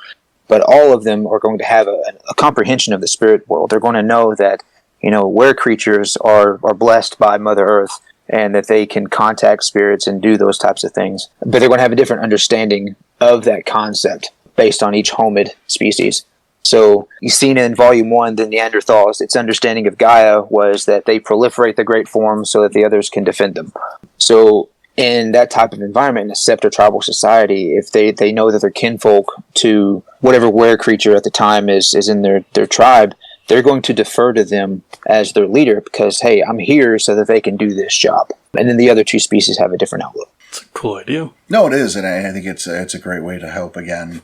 But all of them are going to have a comprehension of the spirit world. They're going to know that, where creatures are blessed by Mother Earth and that they can contact spirits and do those types of things. But they're going to have a different understanding of that concept based on each homid species. So you've seen in Volume 1, the Neanderthals, its understanding of Gaia was that they proliferate the great forms so that the others can defend them. So in that type of environment, in a scepter tribal society, if they know that their kinfolk to whatever were creature at the time is in their tribe, they're going to defer to them as their leader because, hey, I'm here so that they can do this job. And then the other two species have a different outlook. It's a cool idea. No, it is, and I think it's a great way to help, again,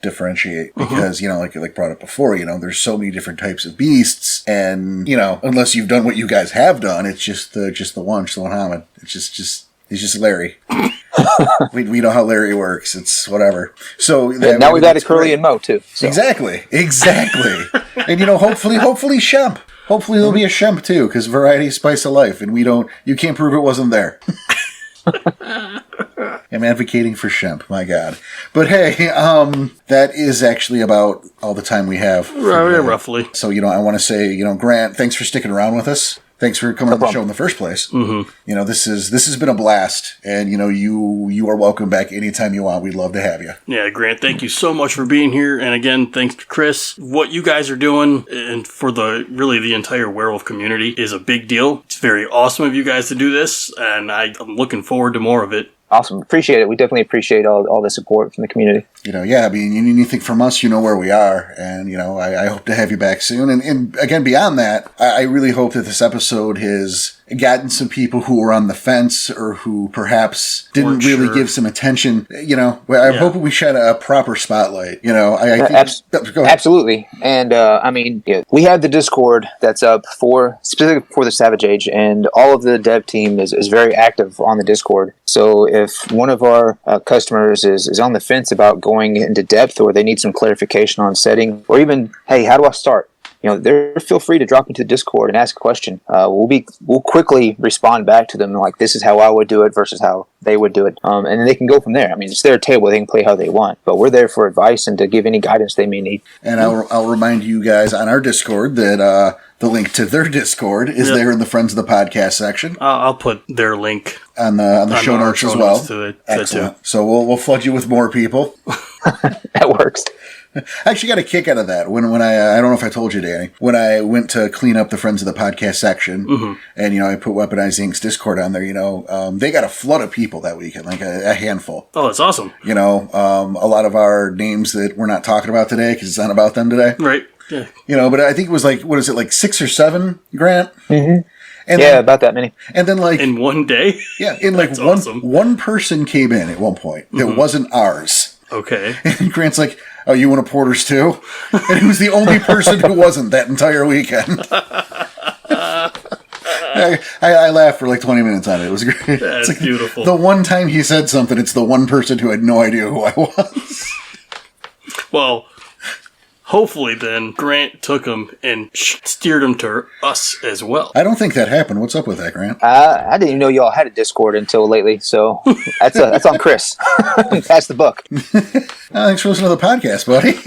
differentiate because, like brought up before, there's so many different types of beasts, and, unless you've done what you guys have done, it's just the one homid. He's just Larry. we know how Larry works. It's whatever. So now we've added Curly and Mo too. So. Exactly. And hopefully Shemp. Hopefully there'll be a Shemp too, because variety is spice of life, and you can't prove it wasn't there. I'm advocating for Shemp, my God. But hey, that is actually about all the time we have. Roughly. So, I want to say, Grant, thanks for sticking around with us. Thanks for coming on the show in the first place. Mm-hmm. This has been a blast, and you are welcome back anytime you want. We'd love to have you. Yeah, Grant, thank you so much for being here, and again, thanks to Chris. What you guys are doing, and for the entire werewolf community, is a big deal. It's very awesome of you guys to do this, and I'm looking forward to more of it. Awesome. Appreciate it. We definitely appreciate all the support from the community. You need anything from us, where we are. And, I hope to have you back soon. And again, beyond that, I really hope that this episode has gotten some people who were on the fence or who perhaps didn't really give some attention. I'm hoping we shed a proper spotlight. I think, go ahead. Absolutely. And, we have the Discord that's up specifically for the Savage Age, and all of the dev team is very active on the Discord. So if one of our customers is on the fence about going into depth, or they need some clarification on setting, or even, hey, how do I start? Feel free to drop into the Discord and ask a question. We'll quickly respond back to them like, this is how I would do it versus how they would do it. And then they can go from there. I mean, it's their table. They can play how they want, but we're there for advice and to give any guidance they may need. And I'll remind you guys on our Discord that the link to their Discord is there in the Friends of the Podcast section. I'll put their link on the show notes as well. Excellent. So we'll flood you with more people. That works. I actually got a kick out of that when I don't know if I told you, Danny, when I went to clean up the Friends of the Podcast section, and I put Weaponized Ink's Discord on there. They got a flood of people that weekend, like a handful. Oh, that's awesome. A lot of our names that we're not talking about today because it's not about them today, right? Yeah. But I think it was like 6 or 7, Grant. Mm-hmm. And about that many. And then in one day. Yeah, one person came in at one point that wasn't ours. Okay. And Grant's like, oh, you want a Porter's too? And he was the only person who wasn't that entire weekend. I laughed for like 20 minutes on it. It was great. That's beautiful. The one time he said something, it's the one person who had no idea who I was. Well, hopefully then Grant took him and steered him to us as well. I don't think that happened. What's up with that, Grant? I didn't even know y'all had a Discord until lately, so that's on Chris. That's the book. Thanks for listening to the podcast, buddy.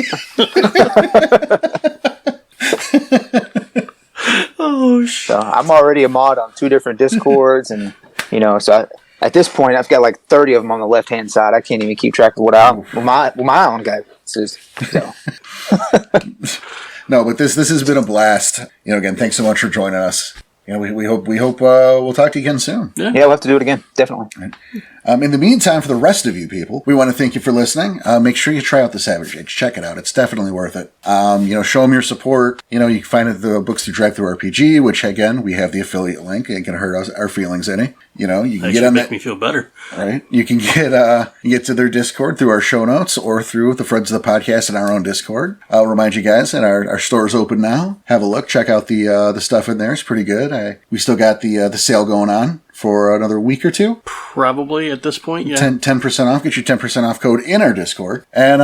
Oh, shit. So I'm already a mod on 2 different Discords, and so at this point I've got like 30 of them on the left-hand side. I can't even keep track of my own guy. So. No, but this has been a blast. Again, thanks so much for joining us. We hope we'll talk to you again soon. Yeah, we'll have to do it again, definitely. Right. In the meantime, for the rest of you people, we want to thank you for listening. Make sure you try out the Savage Age. Check it out; it's definitely worth it. Show them your support. You can find the books through DriveThruRPG, which again we have the affiliate link. It can hurt our feelings any. You can get on that. Make me feel better. Right? You can get to their Discord through our show notes or through the Friends of the Podcast in our own Discord. I'll remind you guys that our store is open now. Have a look. Check out the stuff in there. It's pretty good. We still got the sale going on for another week or two. Probably at this point, yeah. 10% off. Get your 10% off code in our Discord. And,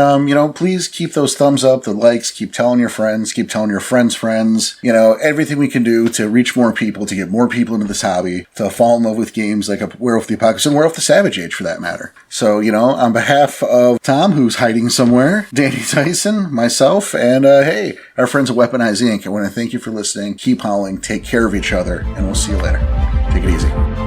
please keep those thumbs up, the likes, keep telling your friends, keep telling your friends' friends. Everything we can do to reach more people, to get more people into this hobby, to fall in love with games like Werewolf the Apocalypse and Werewolf the Savage Age, for that matter. So, on behalf of Tom, who's hiding somewhere, Danny Tyson, myself, and, hey, our friends at Weaponized Ink, I want to thank you for listening. Keep howling, take care of each other, and we'll see you later. Take it easy.